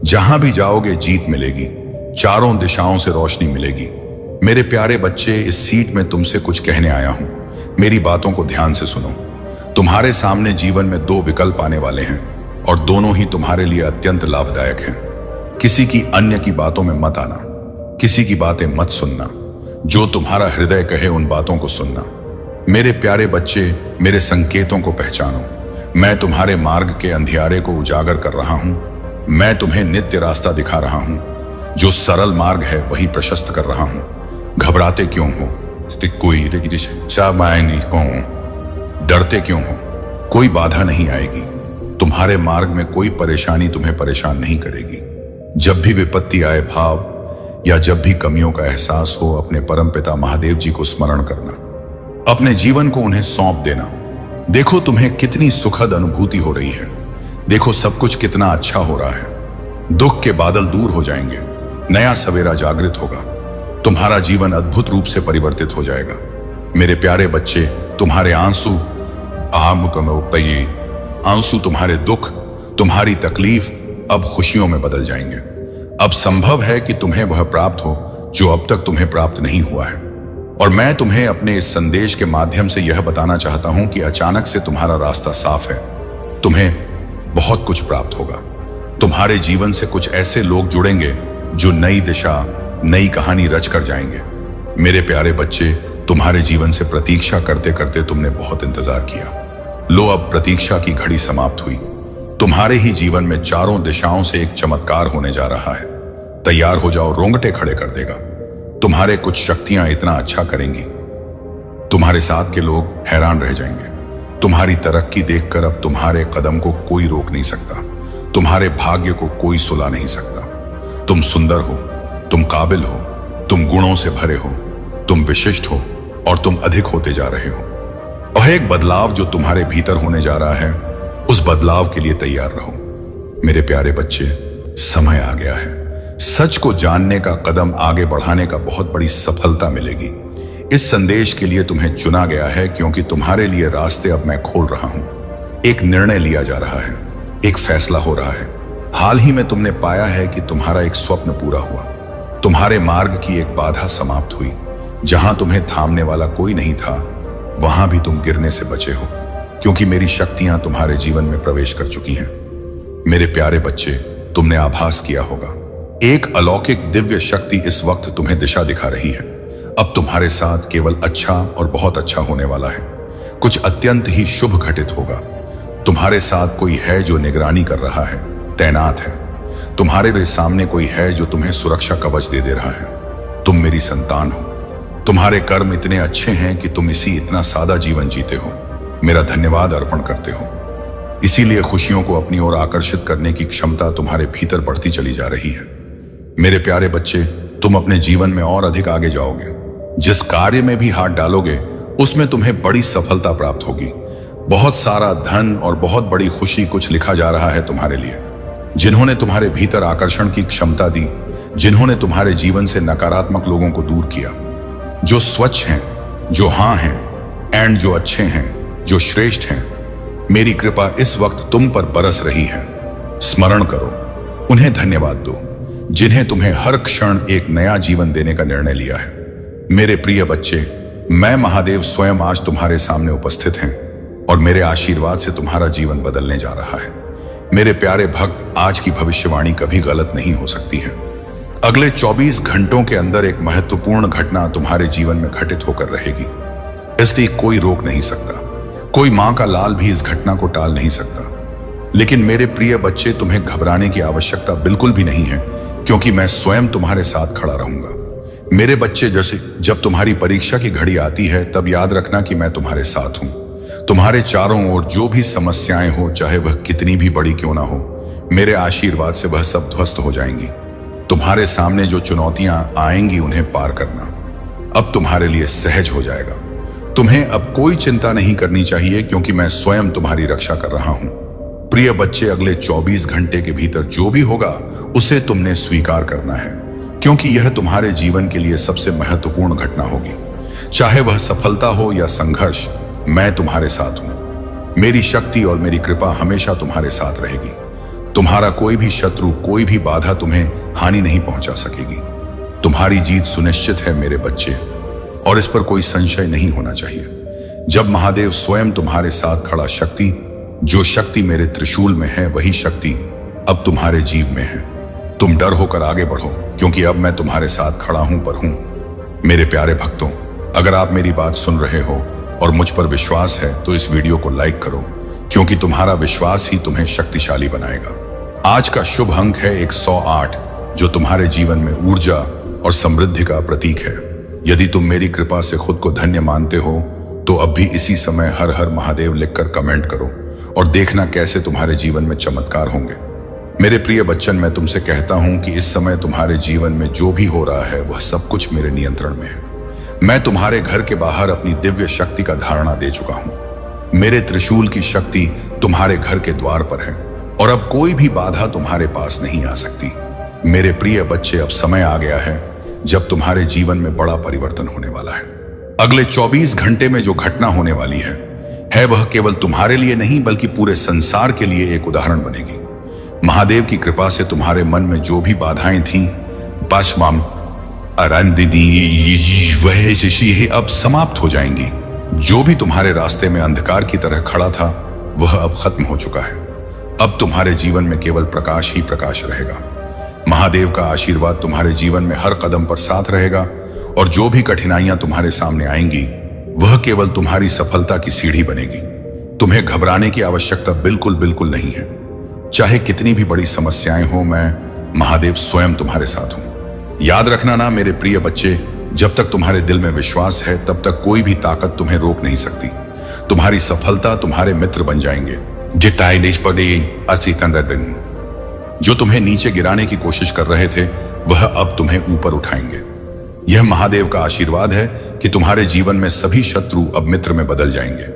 जहां भी जाओगे जीत मिलेगी। चारों दिशाओं से रोशनी मिलेगी। मेरे प्यारे बच्चे, इस सीट में तुमसे कुछ कहने आया हूं। मेरी बातों को ध्यान से सुनो। तुम्हारे सामने जीवन में दो विकल्प आने वाले हैं और दोनों ही तुम्हारे लिए अत्यंत लाभदायक हैं। किसी की अन्य की बातों में मत आना, किसी की बातें मत सुनना। जो तुम्हारा हृदय कहे उन बातों को सुनना। मेरे प्यारे बच्चे, मेरे संकेतों को पहचानो। मैं तुम्हारे मार्ग के अंधियारे को उजागर कर रहा हूं। मैं तुम्हें नित्य रास्ता दिखा रहा हूं। जो सरल मार्ग है वही प्रशस्त कर रहा हूं। घबराते क्यों हो? डरते क्यों हो? कोई बाधा नहीं आएगी। तुम्हारे मार्ग में कोई परेशानी तुम्हें परेशान नहीं करेगी। जब भी विपत्ति आए भाव या जब भी कमियों का एहसास हो, अपने परमपिता महादेव जी को स्मरण करना। अपने जीवन को उन्हें सौंप देना। देखो तुम्हें कितनी सुखद अनुभूति हो रही है। देखो सब कुछ कितना अच्छा हो रहा है। दुख के बादल दूर हो जाएंगे। नया सवेरा जागृत होगा। तुम्हारा जीवन अद्भुत रूप से परिवर्तित हो जाएगा। मेरे प्यारे बच्चे, तुम्हारे आंसू तुम्हारे दुख, तुम्हारी तकलीफ अब खुशियों में बदल जाएंगे। अब संभव है कि तुम्हें वह प्राप्त हो जो अब तक तुम्हें प्राप्त नहीं हुआ है। और मैं तुम्हें अपने इस संदेश के माध्यम से यह बताना चाहता हूं कि अचानक से तुम्हारा रास्ता साफ है। तुम्हें बहुत कुछ प्राप्त होगा। तुम्हारे जीवन से कुछ ऐसे लोग जुड़ेंगे जो नई दिशा, नई कहानी रच कर जाएंगे। मेरे प्यारे बच्चे, तुम्हारे जीवन से प्रतीक्षा करते करते तुमने बहुत इंतजार किया। लो, अब प्रतीक्षा की घड़ी समाप्त हुई। तुम्हारे ही जीवन में चारों दिशाओं से एक चमत्कार होने जा रहा है। तैयार हो जाओ, रोंगटे खड़े कर देगा। तुम्हारे कुछ शक्तियां इतना अच्छा करेंगी, तुम्हारे साथ के लोग हैरान रह जाएंगे। तुम्हारी तरक्की देखकर अब तुम्हारे कदम को कोई रोक नहीं सकता। तुम्हारे भाग्य को कोई सुला नहीं सकता। तुम सुंदर हो, तुम काबिल हो, तुम गुणों से भरे हो, तुम विशिष्ट हो और तुम अधिक होते जा रहे हो। और एक बदलाव जो तुम्हारे भीतर होने जा रहा है, उस बदलाव के लिए तैयार रहो। मेरे प्यारे बच्चे, समय आ गया है। सच को जानने का कदम आगे बढ़ाने का बहुत बड़ी सफलता मिलेगी। इस संदेश के लिए तुम्हें चुना गया है क्योंकि तुम्हारे लिए रास्ते अब मैं खोल रहा हूं। एक निर्णय लिया जा रहा है, एक फैसला हो रहा है। हाल ही में तुमने पाया है कि तुम्हारा एक स्वप्न पूरा हुआ। तुम्हारे मार्ग की एक बाधा समाप्त हुई। जहां तुम्हें थामने वाला कोई नहीं था, वहां भी तुम गिरने से बचे हो, क्योंकि मेरी शक्तियां तुम्हारे जीवन में प्रवेश कर चुकी हैं। मेरे प्यारे बच्चे, तुमने आभास किया होगा, एक अलौकिक दिव्य शक्ति इस वक्त तुम्हें दिशा दिखा रही है। अब तुम्हारे साथ केवल अच्छा और बहुत अच्छा होने वाला है। कुछ अत्यंत ही शुभ घटित होगा। तुम्हारे साथ कोई है जो निगरानी कर रहा है, तैनात है। तुम्हारे सामने कोई है जो तुम्हें सुरक्षा कवच दे रहा है। तुम मेरी संतान हो। तुम्हारे कर्म इतने अच्छे हैं कि तुम इतना सादा जीवन जीते हो। मेरा धन्यवाद अर्पण करते हो। इसीलिए खुशियों को अपनी ओर आकर्षित करने की क्षमता तुम्हारे भीतर बढ़ती चली जा रही है। मेरे प्यारे बच्चे, तुम अपने जीवन में और अधिक आगे जाओगे। जिस कार्य में भी हाथ डालोगे, उसमें तुम्हें बड़ी सफलता प्राप्त होगी। बहुत सारा धन और बहुत बड़ी खुशी कुछ लिखा जा रहा है तुम्हारे लिए। जिन्होंने तुम्हारे भीतर आकर्षण की क्षमता दी, जिन्होंने तुम्हारे जीवन से नकारात्मक लोगों को दूर किया, जो स्वच्छ हैं, जो हाँ हैं एंड जो अच्छे हैं, जो श्रेष्ठ हैं, मेरी कृपा इस वक्त तुम पर बरस रही है। स्मरण करो, उन्हें धन्यवाद दो, जिन्हें तुम्हें हर क्षण एक नया जीवन देने का निर्णय लिया है। मेरे प्रिय बच्चे, मैं महादेव स्वयं आज तुम्हारे सामने उपस्थित हैं और मेरे आशीर्वाद से तुम्हारा जीवन बदलने जा रहा है। मेरे प्यारे भक्त, आज की भविष्यवाणी कभी गलत नहीं हो सकती है। अगले 24 घंटों के अंदर एक महत्वपूर्ण घटना तुम्हारे जीवन में घटित होकर रहेगी। इसलिए कोई रोक नहीं सकता। कोई मां का लाल भी इस घटना को टाल नहीं सकता। लेकिन मेरे प्रिय बच्चे, तुम्हें घबराने की आवश्यकता बिल्कुल भी नहीं है, क्योंकि मैं स्वयं तुम्हारे साथ खड़ा रहूंगा। मेरे बच्चे, जैसे जब तुम्हारी परीक्षा की घड़ी आती है, तब याद रखना कि मैं तुम्हारे साथ हूं। तुम्हारे चारों ओर जो भी समस्याएं हो, चाहे वह कितनी भी बड़ी क्यों ना हो, मेरे आशीर्वाद से वह सब ध्वस्त हो जाएंगी। तुम्हारे सामने जो चुनौतियां आएंगी, उन्हें पार करना अब तुम्हारे लिए सहज हो जाएगा। तुम्हें अब कोई चिंता नहीं करनी चाहिए, क्योंकि मैं स्वयं तुम्हारी रक्षा कर रहा हूं। प्रिय बच्चे, अगले 24 घंटे के भीतर जो भी होगा, उसे तुमने स्वीकार करना है, क्योंकि यह तुम्हारे जीवन के लिए सबसे महत्वपूर्ण घटना होगी। चाहे वह सफलता हो या संघर्ष, मैं तुम्हारे साथ हूं। मेरी शक्ति और मेरी कृपा हमेशा तुम्हारे साथ रहेगी। तुम्हारा कोई भी शत्रु, कोई भी बाधा तुम्हें हानि नहीं पहुंचा सकेगी। तुम्हारी जीत सुनिश्चित है मेरे बच्चे, और इस पर कोई संशय नहीं होना चाहिए। जब महादेव स्वयं तुम्हारे साथ खड़ा शक्ति, जो शक्ति मेरे त्रिशूल में है वही शक्ति अब तुम्हारे जीव में है। तुम डर होकर आगे बढ़ो, क्योंकि अब मैं तुम्हारे साथ खड़ा हूं पर हूं। मेरे प्यारे भक्तों, अगर आप मेरी बात सुन रहे हो और मुझ पर विश्वास है तो इस वीडियो को लाइक करो, क्योंकि तुम्हारा विश्वास ही तुम्हें शक्तिशाली बनाएगा। आज का शुभ अंक है 108, जो तुम्हारे जीवन में ऊर्जा और समृद्धि का प्रतीक है। यदि तुम मेरी कृपा से खुद को धन्य मानते हो तो अब भी इसी समय हर हर महादेव लिखकर कमेंट करो और देखना कैसे तुम्हारे जीवन में चमत्कार होंगे। मेरे प्रिय बच्चन, मैं तुमसे कहता हूं कि इस समय तुम्हारे जीवन में जो भी हो रहा है वह सब कुछ मेरे नियंत्रण में है। मैं तुम्हारे घर के बाहर अपनी दिव्य शक्ति का धारणा दे चुका हूं। मेरे त्रिशूल की शक्ति तुम्हारे घर के द्वार पर है और अब कोई भी बाधा तुम्हारे पास नहीं आ सकती। मेरे प्रिय बच्चे, अब समय आ गया है जब तुम्हारे जीवन में बड़ा परिवर्तन होने वाला है। अगले 24 घंटे में जो घटना होने वाली है वह केवल तुम्हारे लिए नहीं बल्कि पूरे संसार के लिए एक उदाहरण बनेगी। महादेव की कृपा से तुम्हारे मन में जो भी बाधाएं थीं, पाशमाम वह अब समाप्त हो जाएंगी। जो भी तुम्हारे रास्ते में अंधकार की तरह खड़ा था वह अब खत्म हो चुका है। अब तुम्हारे जीवन में केवल प्रकाश ही प्रकाश रहेगा। महादेव का आशीर्वाद तुम्हारे जीवन में हर कदम पर साथ रहेगा और जो भी कठिनाइयां तुम्हारे सामने आएंगी वह केवल तुम्हारी सफलता की सीढ़ी बनेगी। तुम्हें घबराने की आवश्यकता बिल्कुल बिल्कुल नहीं है। चाहे कितनी भी बड़ी समस्याएं हो, मैं महादेव स्वयं तुम्हारे साथ हूं। याद रखना ना मेरे प्रिय बच्चे, जब तक तुम्हारे दिल में विश्वास है तब तक कोई भी ताकत तुम्हें रोक नहीं सकती। तुम्हारी सफलता तुम्हारे मित्र बन जाएंगे। जो तुम्हें नीचे गिराने की कोशिश कर रहे थे वह अब तुम्हें ऊपर उठाएंगे। यह महादेव का आशीर्वाद है कि तुम्हारे जीवन में सभी शत्रु अब मित्र में बदल जाएंगे।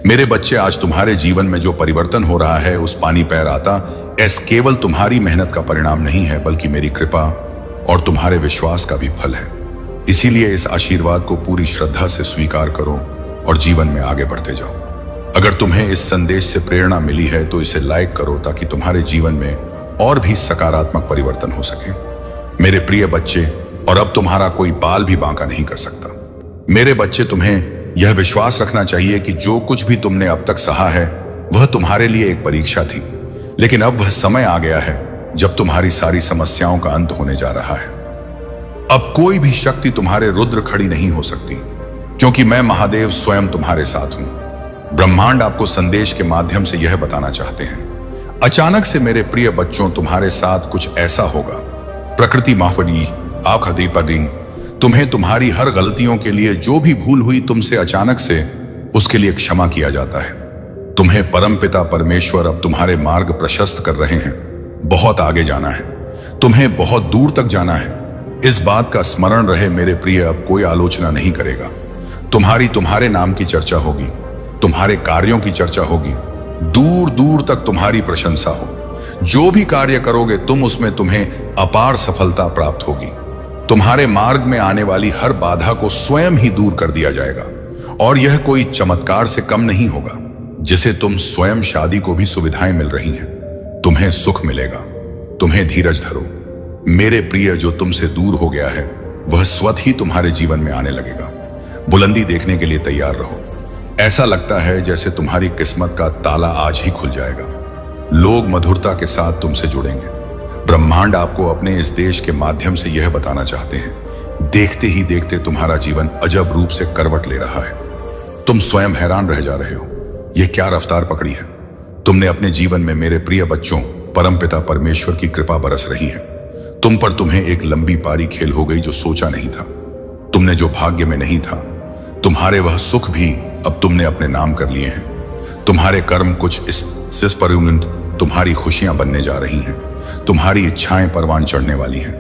मेरे बच्चे, आज तुम्हारे जीवन में जो परिवर्तन हो रहा है उस पानी पैर आता केवल तुम्हारी मेहनत का परिणाम नहीं है बल्कि मेरी कृपा और तुम्हारे विश्वास का भी फल है। इसीलिए इस आशीर्वाद को पूरी श्रद्धा से स्वीकार करो और जीवन में आगे बढ़ते जाओ। अगर तुम्हें इस संदेश से प्रेरणा मिली है तो इसे लाइक करो ताकि तुम्हारे जीवन में और भी सकारात्मक परिवर्तन हो सके। मेरे प्रिय बच्चे, और अब तुम्हारा कोई बाल भी बांका नहीं कर सकता। मेरे बच्चे, तुम्हें यह विश्वास रखना चाहिए कि जो कुछ भी तुमने अब तक सहा है वह तुम्हारे लिए एक परीक्षा थी, लेकिन अब वह समय आ गया है जब तुम्हारी सारी समस्याओं का अंत होने जा रहा है। अब कोई भी शक्ति तुम्हारे रुद्र खड़ी नहीं हो सकती, क्योंकि मैं महादेव स्वयं तुम्हारे साथ हूं। ब्रह्मांड आपको संदेश के माध्यम से यह बताना चाहते हैं, अचानक से मेरे प्रिय बच्चों तुम्हारे साथ कुछ ऐसा होगा। प्रकृति माफड़ी आखदी पडिंग, तुम्हें तुम्हारी हर गलतियों के लिए, जो भी भूल हुई तुमसे अचानक से, उसके लिए क्षमा किया जाता है। तुम्हें परमपिता परमेश्वर अब तुम्हारे मार्ग प्रशस्त कर रहे हैं। बहुत आगे जाना है, तुम्हें बहुत दूर तक जाना है। इस बात का स्मरण रहे मेरे प्रिय, अब कोई आलोचना नहीं करेगा। तुम्हारे नाम की चर्चा होगी, तुम्हारे कार्यों की चर्चा होगी, दूर दूर तक तुम्हारी प्रशंसा हो। जो भी कार्य करोगे तुम, उसमें तुम्हें अपार सफलता प्राप्त होगी। तुम्हारे मार्ग में आने वाली हर बाधा को स्वयं ही दूर कर दिया जाएगा, और यह कोई चमत्कार से कम नहीं होगा जिसे तुम स्वयं शादी को भी सुविधाएं मिल रही हैं। तुम्हें सुख मिलेगा। तुम्हें धीरज धरो मेरे प्रिय। जो तुमसे दूर हो गया है वह स्वतः ही तुम्हारे जीवन में आने लगेगा। बुलंदी देखने के लिए तैयार रहो। ऐसा लगता है जैसे तुम्हारी किस्मत का ताला आज ही खुल जाएगा। लोग मधुरता के साथ तुमसे जुड़ेंगे। ब्रह्मांड आपको अपने इस देश के माध्यम से यह बताना चाहते हैं, देखते ही देखते तुम्हारा जीवन अजब रूप से करवट ले रहा है। तुम स्वयं हैरान रह जा रहे हो, यह क्या रफ्तार पकड़ी है। तुमने अपने जीवन में मेरे प्रिय बच्चों, परमपिता परमेश्वर की कृपा बरस रही है। तुम पर तुम्हें एक लंबी पारी खेल हो गई जो सोचा नहीं था। तुमने जो भाग्य में नहीं था, तुम्हारे वह सुख भी अब तुमने अपने नाम कर लिए हैं। तुम्हारे कर्म कुछ इस पर तुम्हारी खुशियां बनने जा रही हैं। तुम्हारी इच्छाएं परवान चढ़ने वाली हैं।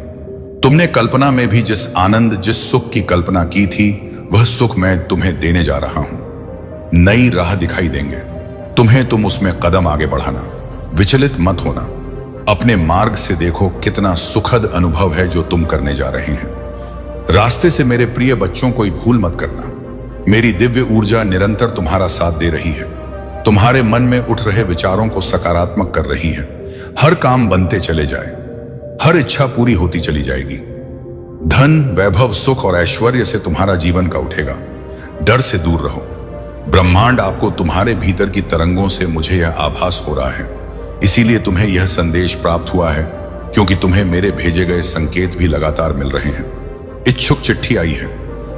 तुमने कल्पना में भी जिस आनंद, जिस सुख की कल्पना की थी, वह सुख मैं तुम्हें देने जा रहा हूं। नई राह दिखाई देंगे तुम्हें। तुम उसमें कदम आगे बढ़ाना, विचलित मत होना। अपने मार्ग से देखो कितना सुखद अनुभव है जो तुम करने जा रहे हैं। रास्ते से मेरे प्रिय बच्चों कोई भूल मत करना। मेरी दिव्य ऊर्जा निरंतर तुम्हारा साथ दे रही है। तुम्हारे मन में उठ रहे विचारों को सकारात्मक कर रही है। हर काम बनते चले जाए, हर इच्छा पूरी होती चली जाएगी। धन, वैभव, सुख और ऐश्वर्य से तुम्हारा जीवन का उठेगा। डर से दूर रहो। ब्रह्मांड आपको तुम्हारे भीतर की तरंगों से, मुझे यह आभास हो रहा है, इसीलिए तुम्हें यह संदेश प्राप्त हुआ है, क्योंकि तुम्हें मेरे भेजे गए संकेत भी लगातार मिल रहे हैं। इच्छुक चिट्ठी आई है।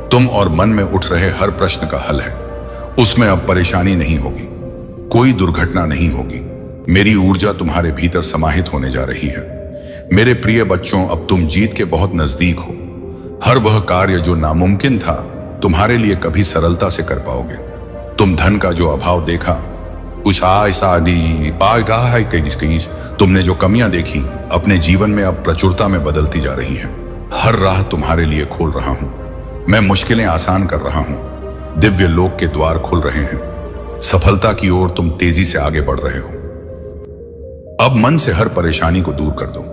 तुम और मन में उठ रहे हर प्रश्न का हल है। उसमें अब परेशानी नहीं होगी, कोई दुर्घटना नहीं होगी। मेरी ऊर्जा तुम्हारे भीतर समाहित होने जा रही है। मेरे प्रिय बच्चों, अब तुम जीत के बहुत नजदीक हो। हर वह कार्य जो नामुमकिन था, तुम्हारे लिए कभी सरलता से कर पाओगे। तुम धन का जो अभाव देखा, कुछ तुमने जो कमियां देखी, अपने जीवन में अब प्रचुरता में बदलती जा रही है। हर राह तुम्हारे लिए खोल रहा हूं। मैं मुश्किलें आसान कर रहा हूं। दिव्य लोक के द्वार खुल रहे हैं। सफलता की ओर तुम तेजी से आगे बढ़ रहे हो। अब मन से हर परेशानी को दूर कर दो,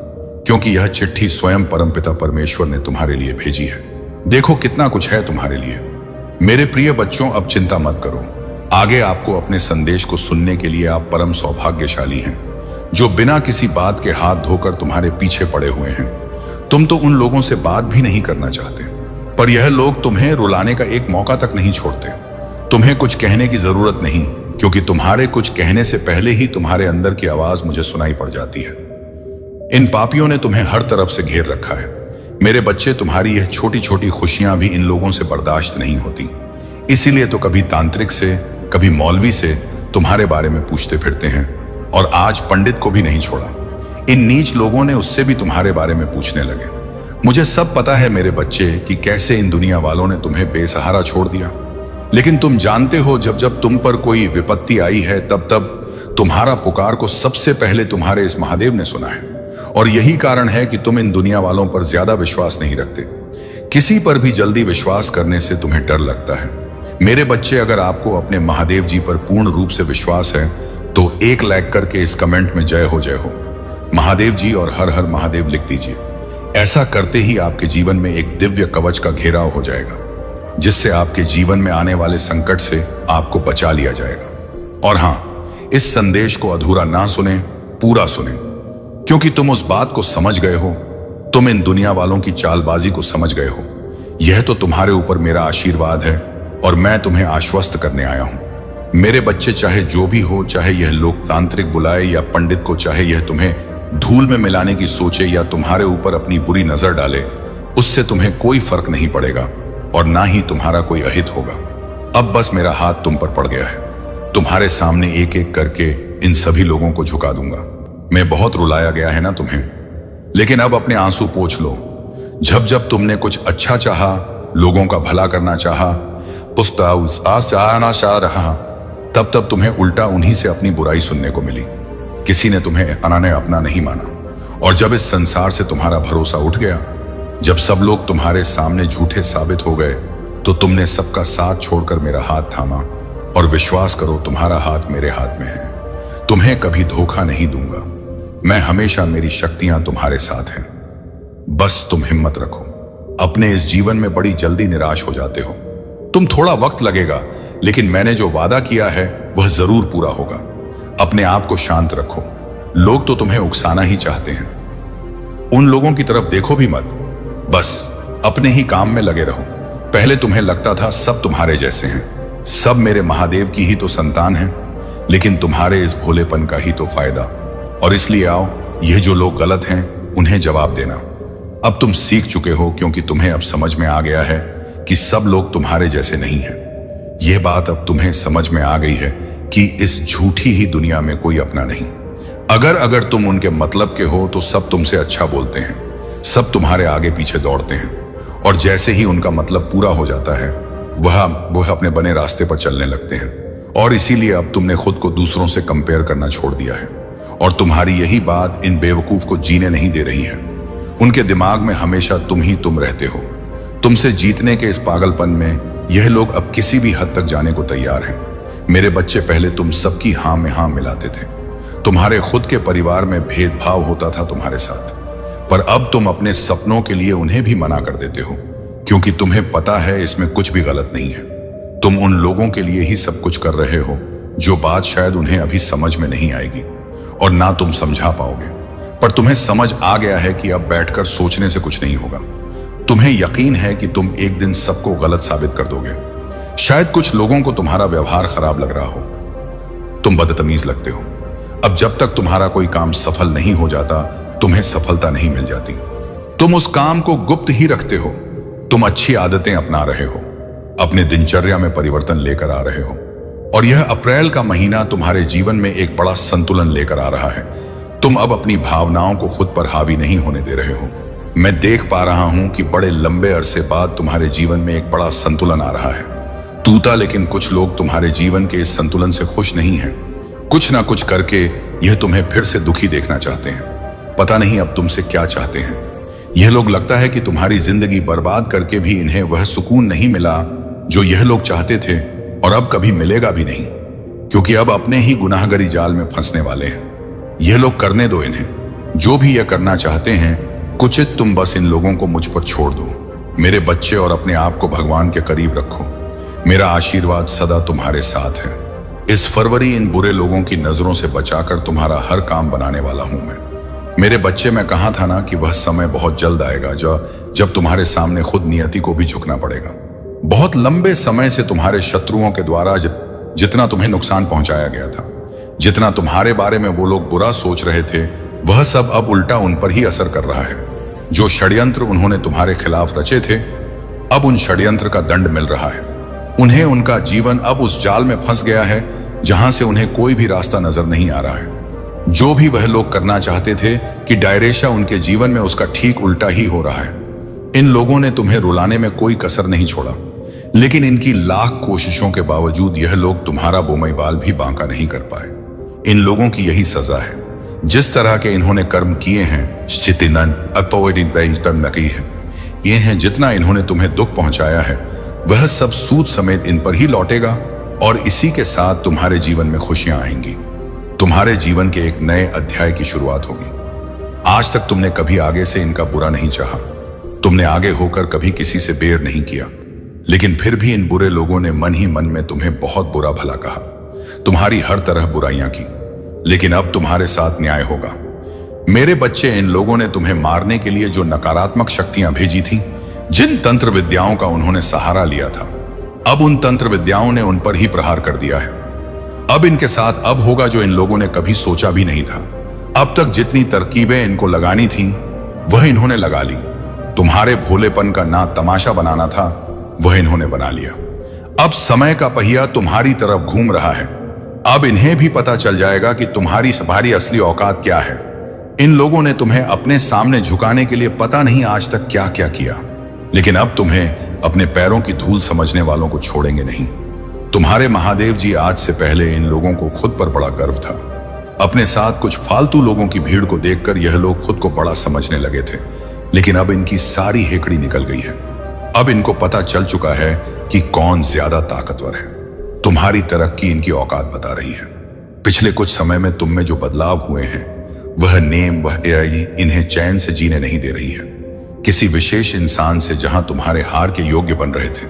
क्योंकि यह चिट्ठी स्वयं परमपिता परमेश्वर ने तुम्हारे लिए भेजी है। देखो कितना कुछ है तुम्हारे लिए। मेरे प्रिय बच्चों, अब चिंता मत करो। आगे आपको अपने संदेश को सुनने के लिए आप परम सौभाग्यशाली हैं, जो बिना किसी बात के हाथ धोकर तुम्हारे पीछे पड़े हुए हैं। तुम तो उन लोगों से बात भी नहीं करना चाहते, पर यह लोग तुम्हें रुलाने का एक मौका तक नहीं छोड़ते। तुम्हें कुछ कहने की जरूरत नहीं, क्योंकि तुम्हारे कुछ कहने से पहले ही तुम्हारे अंदर की आवाज मुझे सुनाई पड़ जाती है। इन पापियों ने तुम्हें हर तरफ से घेर रखा है। मेरे बच्चे, तुम्हारी यह छोटी छोटी खुशियां भी इन लोगों से बर्दाश्त नहीं होती। इसीलिए तो कभी तांत्रिक से, कभी मौलवी से तुम्हारे बारे में पूछते फिरते हैं, और आज पंडित को भी नहीं छोड़ा। इन नीच लोगों ने उससे भी तुम्हारे बारे में पूछने लगे। मुझे सब पता है मेरे बच्चे, कि कैसे इन दुनिया वालों ने तुम्हें बेसहारा छोड़ दिया। लेकिन तुम जानते हो, जब जब तुम पर कोई विपत्ति आई है, तब तब तुम्हारा पुकार को सबसे पहले तुम्हारे इस महादेव ने सुना है। और यही कारण है कि तुम इन दुनिया वालों पर ज्यादा विश्वास नहीं रखते। किसी पर भी जल्दी विश्वास करने से तुम्हें डर लगता है। मेरे बच्चे, अगर आपको अपने महादेव जी पर पूर्ण रूप से विश्वास है, तो एक लाइक करके इस कमेंट में जय हो महादेव जी और हर हर महादेव लिख दीजिए। ऐसा करते ही आपके जीवन में एक दिव्य कवच का घेराव हो जाएगा, जिससे आपके जीवन में आने वाले संकट से आपको बचा लिया जाएगा। और हां, इस संदेश को अधूरा ना सुने, पूरा सुने, क्योंकि तुम उस बात को समझ गए हो। तुम इन दुनिया वालों की चालबाजी को समझ गए हो। यह तो तुम्हारे ऊपर मेरा आशीर्वाद है, और मैं तुम्हें आश्वस्त करने आया हूं। मेरे बच्चे, चाहे जो भी हो, चाहे यह लोकतांत्रिक बुलाए या पंडित को, चाहे यह तुम्हें धूल में मिलाने की सोचे या तुम्हारे ऊपर अपनी बुरी नजर डाले, उससे तुम्हें कोई फर्क नहीं पड़ेगा, और ना ही तुम्हारा कोई अहित होगा। अब बस मेरा हाथ तुम पर पड़ गया है। तुम्हारे सामने एक एक करके इन सभी लोगों को झुका दूंगा। मैं बहुत रुलाया गया है ना तुम्हें, लेकिन अब अपने आंसू पोंछ लो। जब जब तुमने कुछ अच्छा चाहा, लोगों का भला करना चाहा, रहा, तब तब तुम्हें उल्टा उन्हीं से अपनी बुराई सुनने को मिली। किसी ने तुम्हें अपना नहीं माना। और जब इस संसार से तुम्हारा भरोसा उठ गया, जब सब लोग तुम्हारे सामने झूठे साबित हो गए, तो तुमने सबका साथ छोड़कर मेरा हाथ थामा। और विश्वास करो, तुम्हारा हाथ मेरे हाथ में है। तुम्हें कभी धोखा नहीं दूंगा। मैं हमेशा, मेरी शक्तियां तुम्हारे साथ हैं। बस तुम हिम्मत रखो। अपने इस जीवन में बड़ी जल्दी निराश हो जाते हो। तुम थोड़ा वक्त लगेगा, लेकिन मैंने जो वादा किया है वह जरूर पूरा होगा। अपने आप को शांत रखो। लोग तो तुम्हें उकसाना ही चाहते हैं। उन लोगों की तरफ देखो भी मत। बस अपने ही काम में लगे रहो। पहले तुम्हें लगता था सब तुम्हारे जैसे हैं, सब मेरे महादेव की ही तो संतान हैं, लेकिन तुम्हारे इस भोलेपन का ही तो फायदा। और इसलिए आओ, ये जो लोग गलत हैं उन्हें जवाब देना। अब तुम सीख चुके हो, क्योंकि तुम्हें अब समझ में आ गया है कि सब लोग तुम्हारे जैसे नहीं हैं। यह बात अब तुम्हें समझ में आ गई है कि इस झूठी ही दुनिया में कोई अपना नहीं। अगर तुम उनके मतलब के हो, तो सब तुमसे अच्छा बोलते हैं, सब तुम्हारे आगे पीछे दौड़ते हैं, और जैसे ही उनका मतलब पूरा हो जाता है, वह अपने बने रास्ते पर चलने लगते हैं। और इसीलिए अब तुमने खुद को दूसरों से कंपेयर करना छोड़ दिया है, और तुम्हारी यही बात इन बेवकूफ को जीने नहीं दे रही है। उनके दिमाग में हमेशा तुम ही तुम रहते हो। तुमसे जीतने के इस पागलपन में यह लोग अब किसी भी हद तक जाने को तैयार हैं। मेरे बच्चे, पहले तुम सबकी हाँ में हाँ मिलाते थे। तुम्हारे खुद के परिवार में भेदभाव होता था तुम्हारे साथ, पर अब तुम अपने सपनों के लिए उन्हें भी मना कर देते हो, क्योंकि तुम्हें पता है इसमें कुछ भी गलत नहीं है। तुम उन लोगों के लिए ही सब कुछ कर रहे हो, जो बात शायद उन्हें अभी समझ में नहीं आएगी, और ना तुम समझा पाओगे। पर तुम्हें समझ आ गया है कि अब बैठकर सोचने से कुछ नहीं होगा। तुम्हें यकीन है कि तुम एक दिन सबको गलत साबित कर दोगे। शायद कुछ लोगों को तुम्हारा व्यवहार खराब लग रहा हो, तुम बदतमीज लगते हो। अब जब तक तुम्हारा कोई काम सफल नहीं हो जाता, तुम्हें सफलता नहीं मिल जाती। तुम उस काम को गुप्त ही रखते हो। तुम अच्छी आदतें अपना रहे हो, अपने दिनचर्या में परिवर्तन लेकर आ रहे हो, और यह अप्रैल का महीना तुम्हारे जीवन में एक बड़ा संतुलन लेकर आ रहा है। तुम अब अपनी भावनाओं को खुद पर हावी नहीं होने दे रहे हो। मैं देख पा रहा हूं कि बड़े लंबे अरसे बाद तुम्हारे जीवन में एक बड़ा संतुलन आ रहा है। तूता, लेकिन कुछ लोग तुम्हारे जीवन के इस संतुलन से खुश नहीं हैं। कुछ ना कुछ करके यह तुम्हें फिर से दुखी देखना चाहते हैं। पता नहीं अब तुमसे क्या चाहते हैं। यह लोग लगता है कि तुम्हारी जिंदगी बर्बाद करके भी इन्हें वह सुकून नहीं मिला जो यह लोग चाहते थे, और अब कभी मिलेगा भी नहीं, क्योंकि अब अपने ही गुनाहगारी जाल में फंसने वाले हैं। यह लोग करने दो इन्हें, जो भी यह करना चाहते हैं। कुचित तुम बस इन लोगों को मुझ पर छोड़ दो। मेरे बच्चे, और अपने आप को भगवान के करीब रखो। मेरा आशीर्वाद सदा तुम्हारे साथ है। इस फरवरी इन बुरे लोगों की नजरों से बचाकर तुम्हारा हर काम बनाने वाला हूं मैं। मेरे बच्चे, मैं कहा था ना कि वह समय बहुत जल्द आएगा जब तुम्हारे सामने खुद नियति को भी झुकना पड़ेगा। बहुत लंबे समय से तुम्हारे शत्रुओं के द्वारा जितना तुम्हें नुकसान पहुंचाया गया था, जितना तुम्हारे बारे में वो लोग बुरा सोच रहे थे, वह सब अब उल्टा उन पर ही असर कर रहा है। जो षड्यंत्र उन्होंने तुम्हारे खिलाफ रचे थे, अब उन षड्यंत्र का दंड मिल रहा है उन्हें। उनका जीवन अब उस जाल में फंस गया है जहां से उन्हें कोई भी रास्ता नजर नहीं आ रहा है। जो भी वह लोग करना चाहते थे कि डायरेक्शन उनके जीवन में, उसका ठीक उल्टा ही हो रहा है। इन लोगों ने तुम्हें रुलाने में कोई कसर नहीं छोड़ा, लेकिन इनकी लाख कोशिशों के बावजूद यह लोग तुम्हारा बोमई बाल भी बांका नहीं कर पाए। इन लोगों की यही सजा है। जिस तरह के इन्होंने कर्म किए हैं, ये हैं, जितना इन्होंने तुम्हें दुख पहुंचाया है, वह सब सूद समेत इन पर ही लौटेगा, और इसी के साथ तुम्हारे जीवन में खुशियां आएंगी। तुम्हारे जीवन के एक नए अध्याय की शुरुआत होगी। आज तक तुमने कभी आगे से इनका बुरा नहीं चाहा। तुमने आगे होकर कभी किसी से बैर नहीं किया, लेकिन फिर भी इन बुरे लोगों ने मन ही मन में तुम्हें बहुत बुरा भला कहा, तुम्हारी हर तरह बुराइयां की। लेकिन अब तुम्हारे साथ न्याय होगा। मेरे बच्चे, इन लोगों ने तुम्हें मारने के लिए जो नकारात्मक शक्तियां भेजी थी, जिन तंत्र विद्याओं का उन्होंने सहारा लिया था, अब उन तंत्र विद्याओं ने उन पर ही प्रहार कर दिया है। अब इनके साथ अब होगा जो इन लोगों ने कभी सोचा भी नहीं था। अब तक जितनी तरकीबें इनको लगानी थी, वह इन्होंने लगा ली। तुम्हारे भोलेपन का ना तमाशा बनाना था, वह इन्होंने बना लिया। अब समय का पहिया तुम्हारी तरफ घूम रहा है। अब इन्हें भी पता चल जाएगा कि तुम्हारी असली औकात क्या है। इन लोगों ने तुम्हें अपने सामने झुकाने के लिए पता नहीं आज तक क्या क्या किया, लेकिन अब तुम्हें अपने पैरों की धूल समझने वालों को छोड़ेंगे नहीं। तुम्हारे महादेव जी, आज से पहले इन लोगों को खुद पर बड़ा गर्व था। अपने साथ कुछ फालतू लोगों की भीड़ को देखकर यह लोग खुद को बड़ा समझने लगे थे, लेकिन अब इनकी सारी हेकड़ी निकल गई है। अब इनको पता चल चुका है कि कौन ज्यादा ताकतवर है। तुम्हारी तरक्की इनकी औकात बता रही है। पिछले कुछ समय में तुम में जो बदलाव हुए हैं, वह नेम, वह एआई इन्हें चैन से जीने नहीं दे रही है। किसी विशेष इंसान से जहां तुम्हारे हार के योग्य बन रहे थे,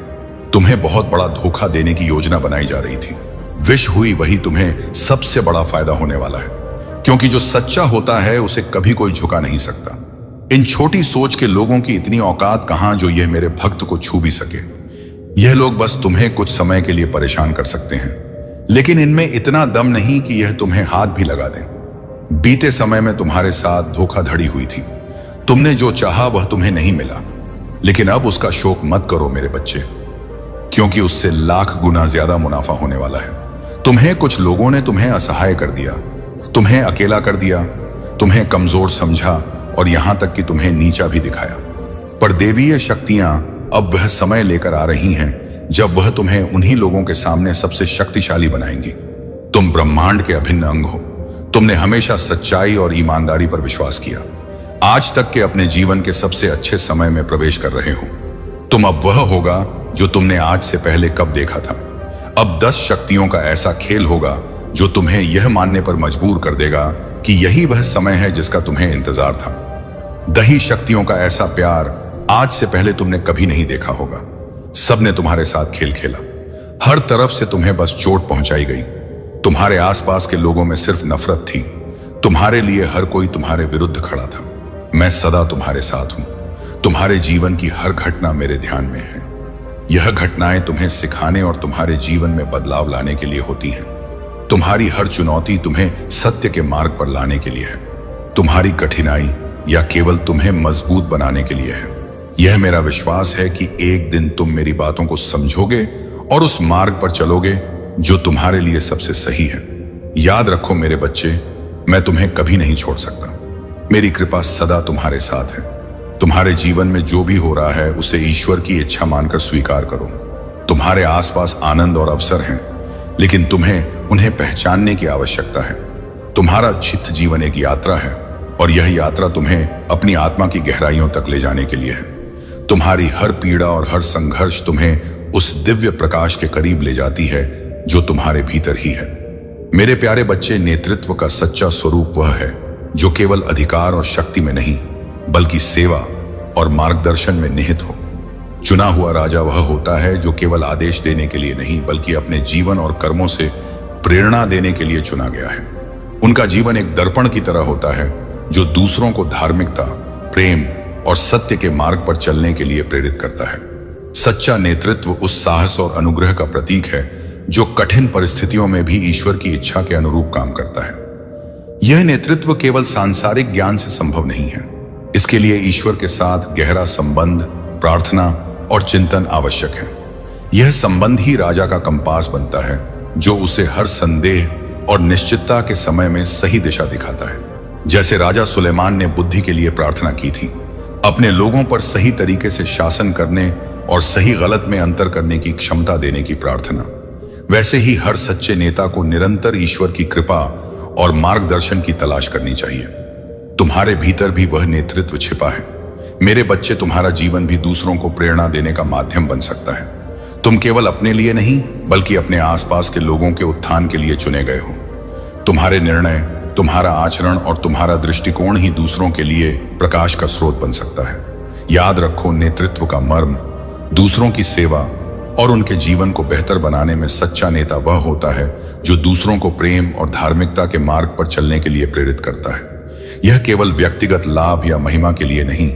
तुम्हें बहुत बड़ा धोखा देने की योजना बनाई जा रही थी। विश हुई वही तुम्हें सबसे बड़ा फायदा होने वाला है, क्योंकि जो सच्चा होता है उसे कभी कोई झुका नहीं सकता। इन छोटी सोच के लोगों की इतनी औकात कहां जो यह मेरे भक्त को छू भी सके। यह लोग बस तुम्हें कुछ समय के लिए परेशान कर सकते हैं, लेकिन इनमें इतना दम नहीं कि यह तुम्हें हाथ भी लगा दें। बीते समय में तुम्हारे साथ धोखाधड़ी हुई थी। तुमने जो चाहा वह तुम्हें नहीं मिला, लेकिन अब उसका शोक मत करो मेरे बच्चे, क्योंकि उससे लाख गुना ज्यादा मुनाफा होने वाला है। तुम्हें कुछ लोगों ने तुम्हें असहाय कर दिया, तुम्हें अकेला कर दिया, तुम्हें कमजोर समझा, और यहां तक कि तुम्हें नीचा भी दिखाया। पर देवीय शक्तियां अब वह समय लेकर आ रही हैं जब वह तुम्हें उन्हीं लोगों के सामने सबसे शक्तिशाली बनाएंगी। तुम ब्रह्मांड के अभिन्न अंग हो। तुमने हमेशा सच्चाई और ईमानदारी पर विश्वास किया। आज तक के अपने जीवन के सबसे अच्छे समय में प्रवेश कर रहे हो। तुम अब वह होगा जो तुमने आज से पहले कब देखा था। अब 10 शक्तियों का ऐसा खेल होगा जो तुम्हें यह मानने पर मजबूर कर देगा कि यही वह समय है जिसका तुम्हें इंतजार था। दही शक्तियों का ऐसा प्यार आज से पहले तुमने कभी नहीं देखा होगा। सबने तुम्हारे साथ खेल खेला। हर तरफ से तुम्हें बस चोट पहुंचाई गई। तुम्हारे आसपास के लोगों में सिर्फ नफरत थी। तुम्हारे लिए हर कोई तुम्हारे विरुद्ध खड़ा था। मैं सदा तुम्हारे साथ हूं। तुम्हारे जीवन की हर घटना मेरे ध्यान में है। यह घटनाएं तुम्हें सिखाने और तुम्हारे जीवन में बदलाव लाने के लिए होती हैं। तुम्हारी हर चुनौती तुम्हें सत्य के मार्ग पर लाने के लिए है। तुम्हारी कठिनाई या केवल तुम्हें मजबूत बनाने के लिए है। यह मेरा विश्वास है कि एक दिन तुम मेरी बातों को समझोगे और उस मार्ग पर चलोगे जो तुम्हारे लिए सबसे सही है। याद रखो मेरे बच्चे, मैं तुम्हें कभी नहीं छोड़ सकता। मेरी कृपा सदा तुम्हारे साथ है। तुम्हारे जीवन में जो भी हो रहा है उसे ईश्वर की इच्छा मानकर स्वीकार करो। तुम्हारे आसपास आनंद और अवसर हैं, लेकिन तुम्हें उन्हें पहचानने की आवश्यकता है। तुम्हारा चित्त जीवन एक यात्रा है और यह यात्रा तुम्हें अपनी आत्मा की गहराइयों तक ले जाने के लिए है। तुम्हारी हर पीड़ा और हर संघर्ष तुम्हें उस दिव्य प्रकाश के करीब ले जाती है जो तुम्हारे भीतर ही है। मेरे प्यारे बच्चे, नेतृत्व का सच्चा स्वरूप वह है जो केवल अधिकार और शक्ति में नहीं, बल्कि सेवा और मार्गदर्शन में निहित हो। चुना हुआ राजा वह होता है जो केवल आदेश देने के लिए नहीं, बल्कि अपने जीवन और कर्मों से प्रेरणा देने के लिए चुना गया है। उनका जीवन एक दर्पण की तरह होता है जो दूसरों को धार्मिकता, प्रेम और सत्य के मार्ग पर चलने के लिए प्रेरित करता है। सच्चा नेतृत्व उस साहस और अनुग्रह का प्रतीक है जो कठिन परिस्थितियों में भी ईश्वर की इच्छा के अनुरूप काम करता है। यह नेतृत्व केवल सांसारिक ज्ञान से संभव नहीं है। इसके लिए ईश्वर के साथ गहरा संबंध, प्रार्थना और चिंतन आवश्यक है। यह संबंध ही राजा का कंपास बनता है जो उसे हर संदेह और निश्चितता के समय में सही दिशा दिखाता है। जैसे राजा सुलेमान ने बुद्धि के लिए प्रार्थना की थी, अपने लोगों पर सही तरीके से शासन करने और सही गलत में अंतर करने की क्षमता देने की प्रार्थना, वैसे ही हर सच्चे नेता को निरंतर ईश्वर की कृपा और मार्गदर्शन की तलाश करनी चाहिए। तुम्हारे भीतर भी वह नेतृत्व छिपा है। मेरे बच्चे, तुम्हारा जीवन भी दूसरों को प्रेरणा देने का माध्यम बन सकता है। तुम केवल अपने लिए नहीं, बल्कि अपने आसपास के लोगों के उत्थान के लिए चुने गए हो। तुम्हारे निर्णय, तुम्हारा आचरण और तुम्हारा दृष्टिकोण ही दूसरों के लिए प्रकाश का स्रोत बन सकता है। याद रखो, नेतृत्व का मर्म दूसरों की सेवा और उनके जीवन को बेहतर बनाने में सच्चा नेता वह होता है जो दूसरों को प्रेम और धार्मिकता के मार्ग पर चलने के लिए प्रेरित करता है। यह केवल व्यक्तिगत लाभ या महिमा के लिए नहीं,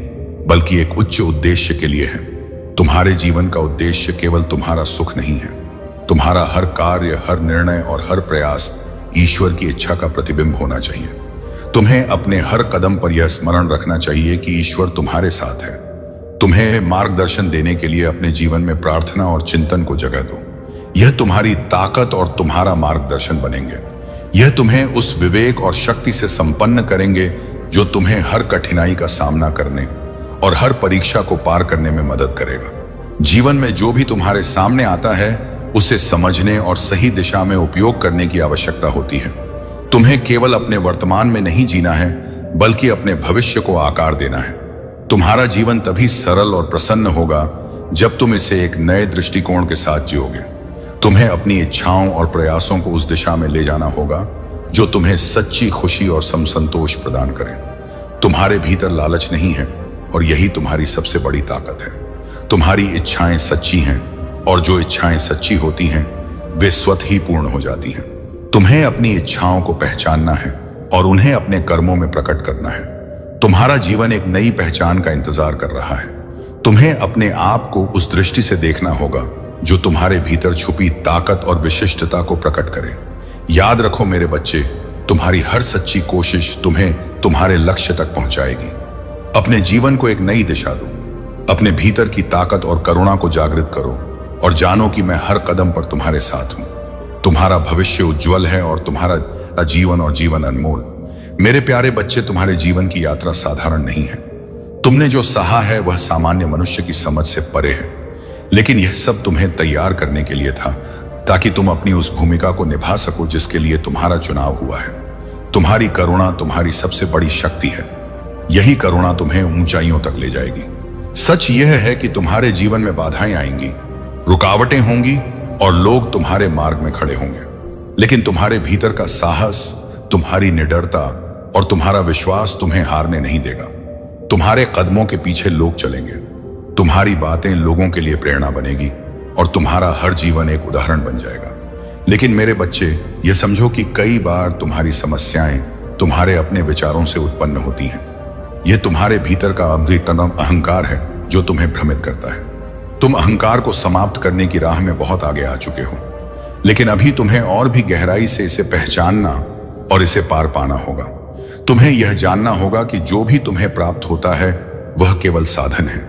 बल्कि एक उच्च उद्देश्य के लिए है। तुम्हारे जीवन का उद्देश्य केवल तुम्हारा सुख नहीं है। तुम्हारा हर कार्य, हर निर्णय और हर प्रयास ईश्वर की इच्छा का प्रतिबिंब होना चाहिए। तुम्हें अपने हर कदम पर यह स्मरण रखना चाहिए कि ईश्वर तुम्हारे साथ है। तुम्हें मार्गदर्शन देने के लिए अपने जीवन में प्रार्थना और चिंतन को जगह दो। यह तुम्हारी ताकत और तुम्हारा मार्गदर्शन बनेंगे। यह तुम्हें उस विवेक और शक्ति से संपन्न करेंगे जो तुम्हें हर कठिनाई का सामना करने और हर परीक्षा को पार करने में मदद करेगा। जीवन में जो भी तुम्हारे सामने आता है उसे समझने और सही दिशा में उपयोग करने की आवश्यकता होती है। तुम्हें केवल अपने वर्तमान में नहीं जीना है, बल्कि अपने भविष्य को आकार देना है। तुम्हारा जीवन तभी सरल और प्रसन्न होगा जब तुम इसे एक नए दृष्टिकोण के साथ जियोगे। तुम्हें अपनी इच्छाओं और प्रयासों को उस दिशा में ले जाना होगा जो तुम्हें सच्ची खुशी और संतोष प्रदान करे। तुम्हारे भीतर लालच नहीं है और यही तुम्हारी सबसे बड़ी ताकत है। तुम्हारी इच्छाएं सच्ची हैं और जो इच्छाएं सच्ची होती हैं वे स्वतः ही पूर्ण हो जाती हैं। तुम्हें अपनी इच्छाओं को पहचानना है और उन्हें अपने कर्मों में प्रकट करना है। तुम्हारा जीवन एक नई पहचान का इंतजार कर रहा है। तुम्हें अपने आप को उस दृष्टि से देखना होगा जो तुम्हारे भीतर छुपी ताकत और विशिष्टता को प्रकट करे। याद रखो मेरे बच्चे, तुम्हारी हर सच्ची कोशिश तुम्हें तुम्हारे लक्ष्य तक पहुंचाएगी। अपने जीवन को एक नई दिशा दो। अपने भीतर की ताकत और करुणा को जागृत करो और जानो कि मैं हर कदम पर तुम्हारे साथ हूं। तुम्हारा भविष्य उज्जवल है और तुम्हारा जीवन और जीवन अनमोल। मेरे प्यारे बच्चे, तुम्हारे जीवन की यात्रा साधारण नहीं है। तुमने जो सहा है वह सामान्य मनुष्य की समझ से परे है, लेकिन यह सब तुम्हें तैयार करने के लिए था ताकि तुम अपनी उस भूमिका को निभा सको जिसके लिए तुम्हारा चुनाव हुआ है। तुम्हारी करुणा तुम्हारी सबसे बड़ी शक्ति है। यही करुणा तुम्हें ऊंचाइयों तक ले जाएगी। सच यह है कि तुम्हारे जीवन में बाधाएं आएंगी, रुकावटें होंगी और लोग तुम्हारे मार्ग में खड़े होंगे, लेकिन तुम्हारे भीतर का साहस, तुम्हारी निडरता और तुम्हारा विश्वास तुम्हें हारने नहीं देगा। तुम्हारे कदमों के पीछे लोग चलेंगे। तुम्हारी बातें लोगों के लिए प्रेरणा बनेगी और तुम्हारा हर जीवन एक उदाहरण बन जाएगा। लेकिन मेरे बच्चे, ये समझो कि कई बार तुम्हारी समस्याएं तुम्हारे अपने विचारों से उत्पन्न होती हैं। यह तुम्हारे भीतर का अमृततम अहंकार है जो तुम्हें भ्रमित करता है। तुम अहंकार को समाप्त करने की राह में बहुत आगे आ चुके हो, लेकिन अभी तुम्हें और भी गहराई से इसे पहचानना और इसे पार पाना होगा। तुम्हें यह जानना होगा कि जो भी तुम्हें प्राप्त होता है वह केवल साधन है।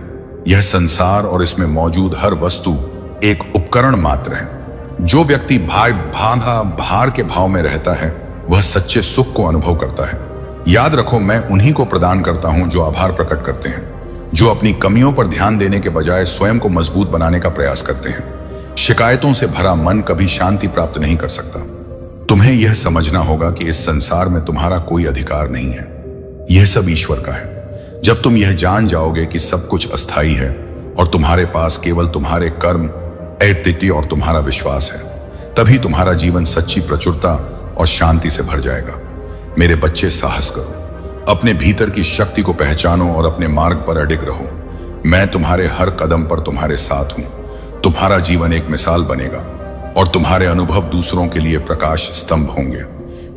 यह संसार और इसमें मौजूद हर वस्तु एक उपकरण मात्र है। जो व्यक्ति भार के भाव में रहता है वह सच्चे सुख को अनुभव करता है। याद रखो, मैं उन्हीं को प्रदान करता हूं जो आभार प्रकट करते हैं, जो अपनी कमियों पर ध्यान देने के बजाय स्वयं को मजबूत बनाने का प्रयास करते हैं। शिकायतों से भरा मन कभी शांति प्राप्त नहीं कर सकता। तुम्हें यह समझना होगा कि इस संसार में तुम्हारा कोई अधिकार नहीं है, यह सब ईश्वर का है। जब तुम यह जान जाओगे कि सब कुछ अस्थायी है और तुम्हारे पास केवल तुम्हारे कर्म, ऐतिथ्य और तुम्हारा विश्वास है, तभी तुम्हारा जीवन सच्ची प्रचुरता और शांति से भर जाएगा। मेरे बच्चे, साहस करो, अपने भीतर की शक्ति को पहचानो और अपने मार्ग पर अडिग रहो। मैं तुम्हारे हर कदम पर तुम्हारे साथ हूं। तुम्हारा जीवन एक मिसाल बनेगा और तुम्हारे अनुभव दूसरों के लिए प्रकाश स्तंभ होंगे।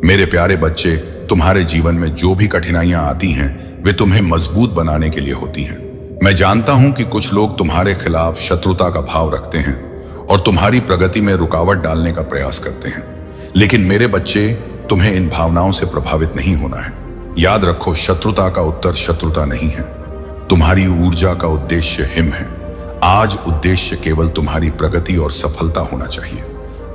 मेरे प्यारे बच्चे, तुम्हारे जीवन में जो भी कठिनाइयां आती हैं वे तुम्हें मजबूत बनाने के लिए होती हैं। मैं जानता हूं कि कुछ लोग तुम्हारे खिलाफ शत्रुता का भाव रखते हैं और तुम्हारी प्रगति में रुकावट डालने का प्रयास करते हैं, लेकिन मेरे बच्चे, तुम्हें इन भावनाओं से प्रभावित नहीं होना है। याद रखो, शत्रुता का उत्तर शत्रुता नहीं है। तुम्हारी ऊर्जा का उद्देश्य हिम है। आज उद्देश्य केवल तुम्हारी प्रगति और सफलता होना चाहिए।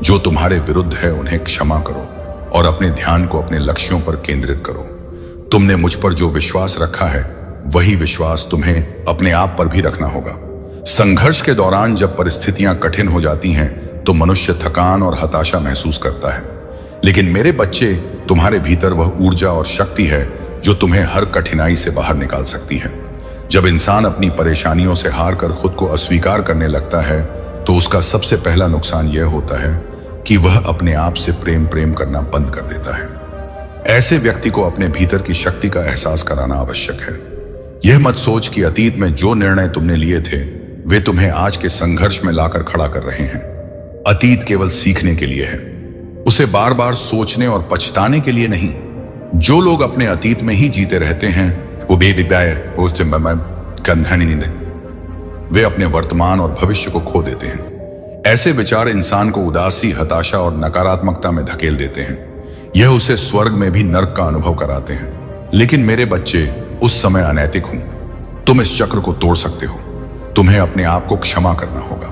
जो तुम्हारे विरुद्ध है उन्हें क्षमा करो और अपने ध्यान को अपने लक्ष्यों पर केंद्रित करो। तुमने मुझ पर जो विश्वास रखा है वही विश्वास तुम्हें अपने आप पर भी रखना होगा। संघर्ष के दौरान जब परिस्थितियां कठिन हो जाती हैं तो मनुष्य थकान और हताशा महसूस करता है, लेकिन मेरे बच्चे, तुम्हारे भीतर वह ऊर्जा और शक्ति है जो तुम्हें हर कठिनाई से बाहर निकाल सकती है। जब इंसान अपनी परेशानियों से हार कर खुद को अस्वीकार करने लगता है तो उसका सबसे पहला नुकसान यह होता है कि वह अपने आप से प्रेम करना बंद कर देता है। ऐसे व्यक्ति को अपने भीतर की शक्ति का एहसास कराना आवश्यक है। यह मत सोच कि अतीत में जो निर्णय तुमने लिए थे वे तुम्हें आज के संघर्ष में लाकर खड़ा कर रहे हैं। अतीत केवल सीखने के लिए है, उसे बार बार सोचने और पछताने के लिए नहीं। जो लोग अपने अतीत में ही जीते रहते हैं वे अपने वर्तमान और भविष्य को खो देते हैं। ऐसे विचार इंसान को उदासी, हताशा और नकारात्मकता में धकेल देते हैं। यह उसे स्वर्ग में भी नर्क का अनुभव कराते हैं। लेकिन मेरे बच्चे, उस समय अनैतिक हूं। तुम इस चक्र को तोड़ सकते हो। तुम्हें अपने आप को क्षमा करना होगा,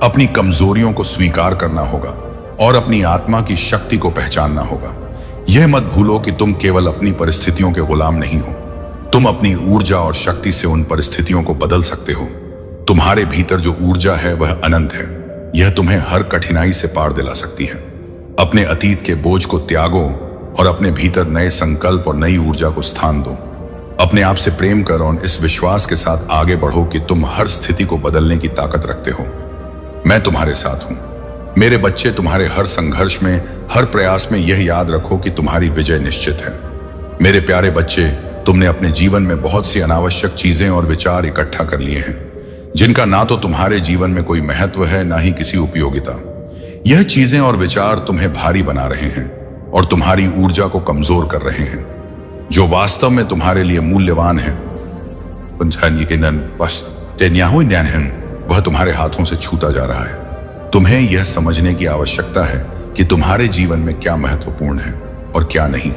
अपनी कमजोरियों को स्वीकार करना होगा और अपनी आत्मा की शक्ति को पहचानना होगा। यह मत भूलो कि तुम केवल अपनी परिस्थितियों के गुलाम नहीं हो। तुम अपनी ऊर्जा और शक्ति से उन परिस्थितियों को बदल सकते हो। तुम्हारे भीतर जो ऊर्जा है वह अनंत है। यह तुम्हें हर कठिनाई से पार दिला सकती है। अपने अतीत के बोझ को त्यागो और अपने भीतर नए संकल्प और नई ऊर्जा को स्थान दो। अपने आप से प्रेम करो और इस विश्वास के साथ आगे बढ़ो कि तुम हर स्थिति को बदलने की ताकत रखते हो। मैं तुम्हारे साथ हूं। मेरे बच्चे, तुम्हारे हर संघर्ष में, हर प्रयास में यह याद रखो कि तुम्हारी विजय निश्चित है। मेरे प्यारे बच्चे, तुमने अपने जीवन में बहुत सी अनावश्यक चीजें और विचार इकट्ठा कर लिए हैं जिनका ना तो तुम्हारे जीवन में कोई महत्व है, ना ही किसी उपयोगिता। यह चीजें और विचार तुम्हें भारी बना रहे हैं और तुम्हारी ऊर्जा को कमजोर कर रहे हैं। जो वास्तव में तुम्हारे लिए मूल्यवान है वह तुम्हारे हाथों से छूटा जा रहा है। तुम्हें यह समझने की आवश्यकता है कि तुम्हारे जीवन में क्या महत्वपूर्ण है और क्या नहीं।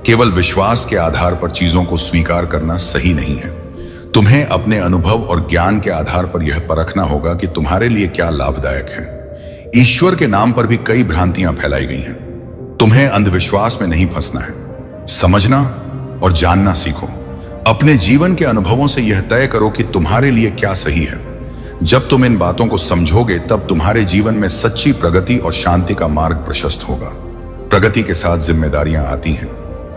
केवल विश्वास के आधार पर चीजों को स्वीकार करना सही नहीं है। तुम्हें अपने अनुभव और ज्ञान के आधार पर यह परखना होगा कि तुम्हारे लिए क्या लाभदायक है। ईश्वर के नाम पर भी कई भ्रांतियां फैलाई गई हैं। तुम्हें अंधविश्वास में नहीं फंसना है। समझना और जानना सीखो। अपने जीवन के अनुभवों से यह तय करो कि तुम्हारे लिए क्या सही है। जब तुम इन बातों को समझोगे तब तुम्हारे जीवन में सच्ची प्रगति और शांति का मार्ग प्रशस्त होगा। प्रगति के साथ जिम्मेदारियां आती हैं।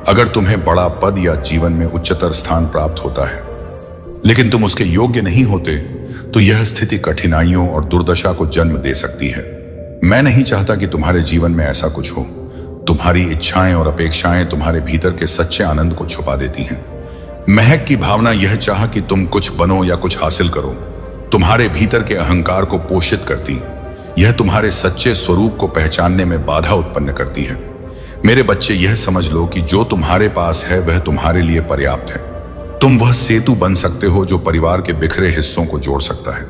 अगर तुम्हें बड़ा पद या जीवन में उच्चतर स्थान प्राप्त होता है लेकिन तुम उसके योग्य नहीं होते तो यह स्थिति कठिनाइयों और दुर्दशा को जन्म दे सकती है। मैं नहीं चाहता कि तुम्हारे जीवन में ऐसा कुछ हो। तुम्हारी इच्छाएं और अपेक्षाएं तुम्हारे भीतर के सच्चे आनंद को छुपा देती हैं। महक की भावना यह चाह कि तुम कुछ बनो या कुछ हासिल करो तुम्हारे भीतर के अहंकार को पोषित करती। यह तुम्हारे सच्चे स्वरूप को पहचानने में बाधा उत्पन्न करती है। मेरे बच्चे, यह समझ लो कि जो तुम्हारे पास है वह तुम्हारे लिए पर्याप्त है। तुम वह सेतु बन सकते हो जो परिवार के बिखरे हिस्सों को जोड़ सकता है।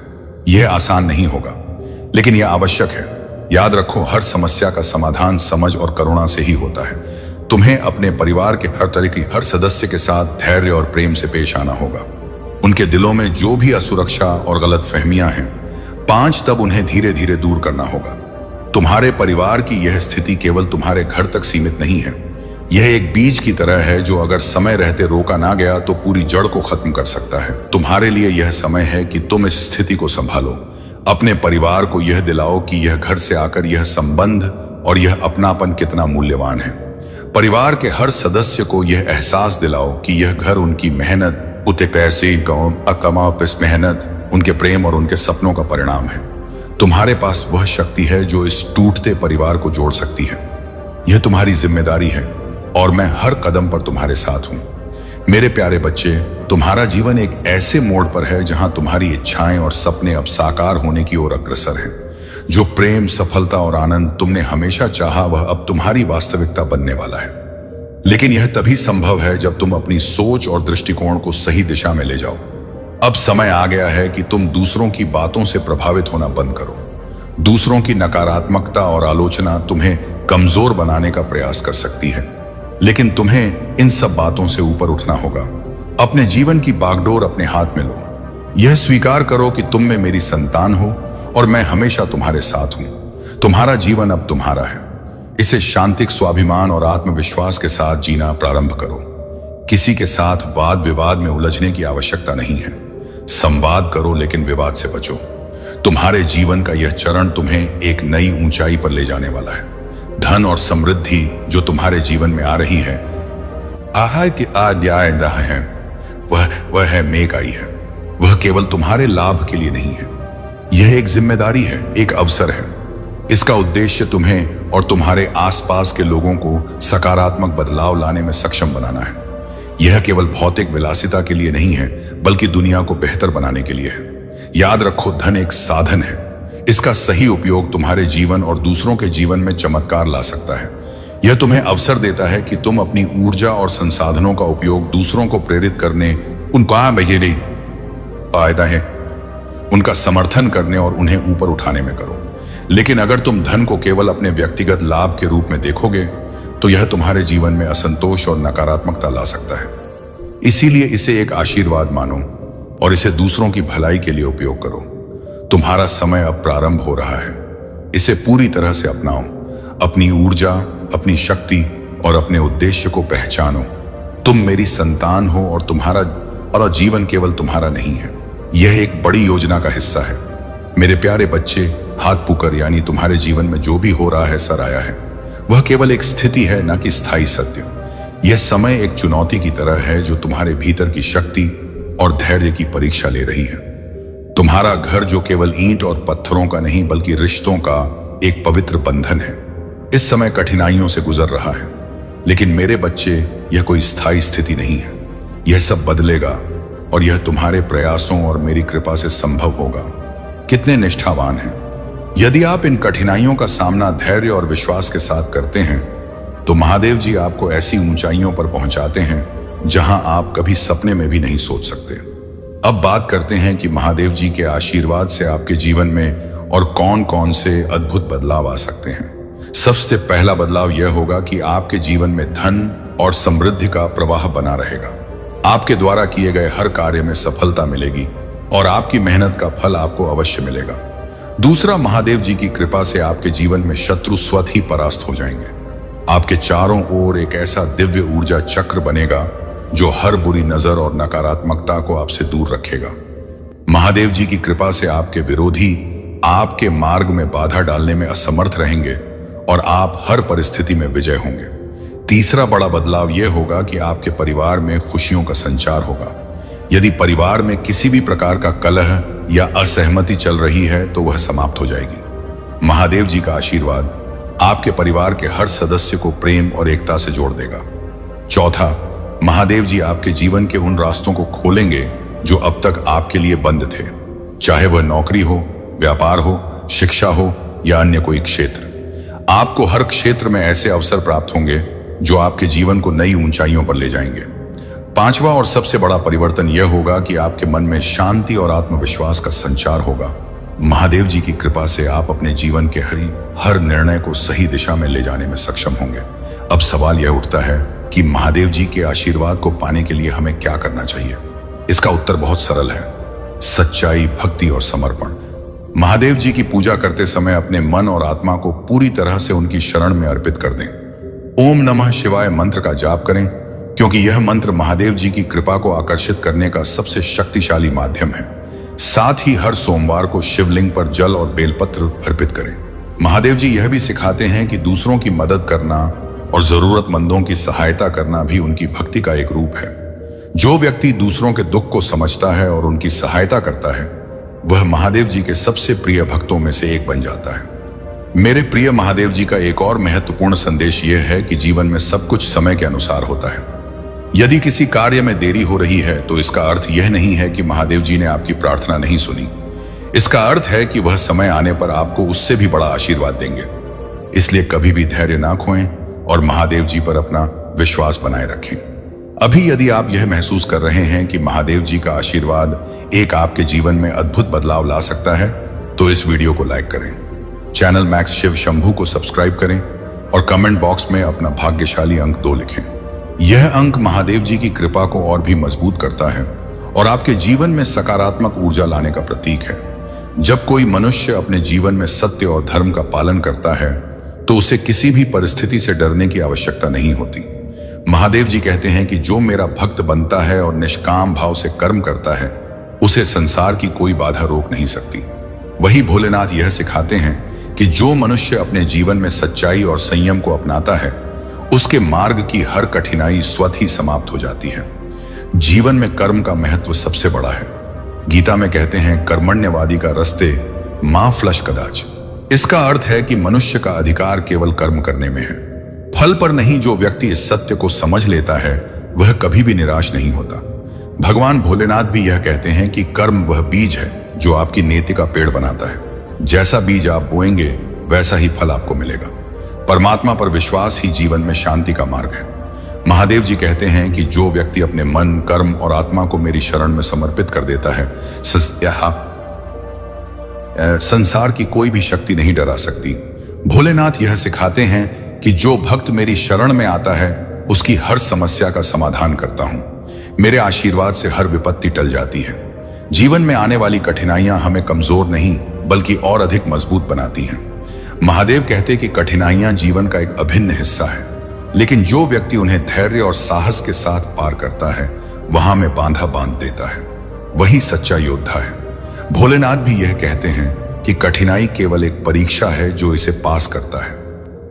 यह आसान नहीं होगा, लेकिन यह आवश्यक है। याद रखो, हर समस्या का समाधान समझ और करुणा से ही होता है। तुम्हें अपने परिवार के हर सदस्य के साथ धैर्य और प्रेम से पेश आना होगा। उनके दिलों में जो भी असुरक्षा और गलतफहमियां हैं, 5 तब उन्हें धीरे धीरे दूर करना होगा। तुम्हारे परिवार की यह स्थिति केवल तुम्हारे घर तक सीमित नहीं है। यह एक बीज की तरह है जो अगर समय रहते रोका ना गया तो पूरी जड़ को खत्म कर सकता है। तुम्हारे लिए यह समय है कि तुम इस स्थिति को संभालो। अपने परिवार को यह दिलाओ कि यह घर से आकर यह संबंध और यह अपनापन कितना मूल्यवान है। परिवार के हर सदस्य को यह एहसास दिलाओ कि यह घर उनकी मेहनत, उते पैसे मेहनत, उनके प्रेम और उनके सपनों का परिणाम है। तुम्हारे पास वह शक्ति है जो इस टूटते परिवार को जोड़ सकती है। यह तुम्हारी जिम्मेदारी है और मैं हर कदम पर तुम्हारे साथ हूं। मेरे प्यारे बच्चे, तुम्हारा जीवन एक ऐसे मोड़ पर है जहां तुम्हारी इच्छाएं और सपने अब साकार होने की ओर अग्रसर हैं। जो प्रेम, सफलता और आनंद तुमने हमेशा चाहा, वह अब तुम्हारी वास्तविकता बनने वाला है। लेकिन यह तभी संभव है जब तुम अपनी सोच और दृष्टिकोण को सही दिशा में ले जाओ। अब समय आ गया है कि तुम दूसरों की बातों से प्रभावित होना बंद करो। दूसरों की नकारात्मकता और आलोचना तुम्हें कमजोर बनाने का प्रयास कर सकती है, लेकिन तुम्हें इन सब बातों से ऊपर उठना होगा। अपने जीवन की बागडोर अपने हाथ में लो। यह स्वीकार करो कि तुम में मेरी संतान हो और मैं हमेशा तुम्हारे साथ हूं। तुम्हारा जीवन अब तुम्हारा है। इसे शांतिक, स्वाभिमान और आत्मविश्वास के साथ जीना प्रारंभ करो। किसी के साथ वाद विवाद में उलझने की आवश्यकता नहीं है। संवाद करो, लेकिन विवाद से बचो। तुम्हारे जीवन का यह चरण तुम्हें एक नई ऊंचाई पर ले जाने वाला है। धन और समृद्धि जो तुम्हारे जीवन में आ रही है, वह है मेघ आई है। वह केवल तुम्हारे लाभ के लिए नहीं है। यह एक जिम्मेदारी है, एक अवसर है। इसका उद्देश्य तुम्हें और तुम्हारे आसपास के लोगों को सकारात्मक बदलाव लाने में सक्षम बनाना है। यह केवल भौतिक विलासिता के लिए नहीं है, बल्कि दुनिया को बेहतर बनाने के लिए है। याद रखो, धन एक साधन है। इसका सही उपयोग तुम्हारे जीवन और दूसरों के जीवन में चमत्कार ला सकता है। यह तुम्हें अवसर देता है कि तुम अपनी ऊर्जा और संसाधनों का उपयोग दूसरों को प्रेरित करने, उनका समर्थन करने और उन्हें ऊपर उठाने में करो। लेकिन अगर तुम धन को केवल अपने व्यक्तिगत लाभ के रूप में देखोगे, तो यह तुम्हारे जीवन में असंतोष और नकारात्मकता ला सकता है। इसीलिए इसे एक आशीर्वाद मानो और इसे दूसरों की भलाई के लिए उपयोग करो। तुम्हारा समय अब प्रारंभ हो रहा है। इसे पूरी तरह से अपनाओ। अपनी ऊर्जा, अपनी शक्ति और अपने उद्देश्य को पहचानो। तुम मेरी संतान हो और तुम्हारा जीवन केवल तुम्हारा नहीं है। यह एक बड़ी योजना का हिस्सा है। मेरे प्यारे बच्चे, हाथ पुकर, यानी तुम्हारे जीवन में जो भी हो रहा है, सर आया है, वह केवल एक स्थिति है, न कि स्थायी सत्य। यह समय एक चुनौती की तरह है जो तुम्हारे भीतर की शक्ति और धैर्य की परीक्षा ले रही है। तुम्हारा घर जो केवल ईंट और पत्थरों का नहीं, बल्कि रिश्तों का एक पवित्र बंधन है, इस समय कठिनाइयों से गुजर रहा है। लेकिन मेरे बच्चे, यह कोई स्थायी स्थिति नहीं है। यह सब बदलेगा और यह तुम्हारे प्रयासों और मेरी कृपा से संभव होगा। कितने निष्ठावान हैं। यदि आप इन कठिनाइयों का सामना धैर्य और विश्वास के साथ करते हैं, तो महादेव जी आपको ऐसी ऊंचाइयों पर पहुंचाते हैं जहां आप कभी सपने में भी नहीं सोच सकते। अब बात करते हैं कि महादेव जी के आशीर्वाद से आपके जीवन में और कौन कौन से अद्भुत बदलाव आ सकते हैं। सबसे पहला बदलाव यह होगा कि आपके जीवन में धन और समृद्धि का प्रवाह बना रहेगा। आपके द्वारा किए गए हर कार्य में सफलता मिलेगी और आपकी मेहनत का फल आपको अवश्य मिलेगा। दूसरा, महादेव जी की कृपा से आपके जीवन में शत्रु स्वतः ही परास्त हो जाएंगे। आपके चारों ओर एक ऐसा दिव्य ऊर्जा चक्र बनेगा जो हर बुरी नजर और नकारात्मकता को आपसे दूर रखेगा। महादेव जी की कृपा से आपके विरोधी आपके मार्ग में बाधा डालने में असमर्थ रहेंगे और आप हर परिस्थिति में विजय होंगे। तीसरा बड़ा बदलाव यह होगा कि आपके परिवार में खुशियों का संचार होगा। यदि परिवार में किसी भी प्रकार का कलह या असहमति चल रही है, तो वह समाप्त हो जाएगी। महादेव जी का आशीर्वाद आपके परिवार के हर सदस्य को प्रेम और एकता से जोड़ देगा। चौथा, महादेव जी आपके जीवन के उन रास्तों को खोलेंगे जो अब तक आपके लिए बंद थे, चाहे वह नौकरी हो, व्यापार हो, शिक्षा हो या अन्य कोई क्षेत्र। आपको हर क्षेत्र में ऐसे अवसर प्राप्त होंगे जो आपके जीवन को नई ऊंचाइयों पर ले जाएंगे। पांचवा और सबसे बड़ा परिवर्तन यह होगा कि आपके मन में शांति और आत्मविश्वास का संचार होगा। महादेव जी की कृपा से आप अपने जीवन के हर निर्णय को सही दिशा में ले जाने में सक्षम होंगे। अब सवाल यह उठता है कि महादेव जी के आशीर्वाद को पाने के लिए हमें क्या करना चाहिए। इसका उत्तर बहुत सरल है, सच्चाई, भक्ति और समर्पण। महादेव जी की पूजा करते समय अपने मन और आत्मा को पूरी तरह से उनकी शरण में अर्पित कर दें। ओम नमः शिवाय मंत्र का जाप करें, क्योंकि यह मंत्र महादेव जी की कृपा को आकर्षित करने का सबसे शक्तिशाली माध्यम है। साथ ही हर सोमवार को शिवलिंग पर जल और बेलपत्र अर्पित करें। महादेव जी यह भी सिखाते हैं कि दूसरों की मदद करना और जरूरतमंदों की सहायता करना भी उनकी भक्ति का एक रूप है। जो व्यक्ति दूसरों के दुख को समझता है और उनकी सहायता करता है, वह महादेव जी के सबसे प्रिय भक्तों में से एक बन जाता है। मेरे प्रिय महादेव जी का एक और महत्वपूर्ण संदेश यह है कि जीवन में सब कुछ समय के अनुसार होता है। यदि किसी कार्य में देरी हो रही है तो इसका अर्थ यह नहीं है कि महादेव जी ने आपकी प्रार्थना नहीं सुनी। इसका अर्थ है कि वह समय आने पर आपको उससे भी बड़ा आशीर्वाद देंगे। इसलिए कभी भी धैर्य ना खोएं और महादेव जी पर अपना विश्वास बनाए रखें। अभी यदि आप यह महसूस कर रहे हैं कि महादेव जी का आशीर्वाद एक आपके जीवन में अद्भुत बदलाव ला सकता है, तो इस वीडियो को लाइक करें, चैनल मैक्स शिव शंभू को सब्सक्राइब करें और कमेंट बॉक्स में अपना भाग्यशाली अंक 2 लिखें। यह अंक महादेव जी की कृपा को और भी मजबूत करता है और आपके जीवन में सकारात्मक ऊर्जा लाने का प्रतीक है। जब कोई मनुष्य अपने जीवन में सत्य और धर्म का पालन करता है तो उसे किसी भी परिस्थिति से डरने की आवश्यकता नहीं होती। महादेव जी कहते हैं कि जो मेरा भक्त बनता है और निष्काम भाव से कर्म करता है, उसे संसार की कोई बाधा रोक नहीं सकती। वही भोलेनाथ यह सिखाते हैं कि जो मनुष्य अपने जीवन में सच्चाई और संयम को अपनाता है, उसके मार्ग की हर कठिनाई स्वतः ही समाप्त हो जाती है। जीवन में कर्म का महत्व सबसे बड़ा है। गीता में कहते हैं, कर्मण्यवादी का रस्ते मां फ्लश कदाच। इसका अर्थ है कि मनुष्य का अधिकार केवल कर्म करने में है, फल पर नहीं। जो व्यक्ति इस सत्य को समझ लेता है वह कभी भी निराश नहीं होता। भगवान भोलेनाथ भी यह कहते हैं कि कर्म वह बीज है जो आपकी नीति का पेड़ बनाता है। जैसा बीज आप बोएंगे वैसा ही फल आपको मिलेगा। परमात्मा पर विश्वास ही जीवन में शांति का मार्ग है। महादेव जी कहते हैं कि जो व्यक्ति अपने मन, कर्म और आत्मा को मेरी शरण में समर्पित कर देता है, संसार की कोई भी शक्ति नहीं डरा सकती। भोलेनाथ यह सिखाते हैं कि जो भक्त मेरी शरण में आता है उसकी हर समस्या का समाधान करता हूं। मेरे आशीर्वाद से हर विपत्ति टल जाती है। जीवन में आने वाली कठिनाइयां हमें कमजोर नहीं बल्कि और अधिक मजबूत बनाती हैं। महादेव कहते कि कठिनाइयां जीवन का एक अभिन्न हिस्सा है, लेकिन जो व्यक्ति उन्हें धैर्य और साहस के साथ पार करता है, वहां में बांधा बांध देता है, वही सच्चा योद्धा है। भोलेनाथ भी यह कहते हैं कि कठिनाई केवल एक परीक्षा है, जो इसे पास करता है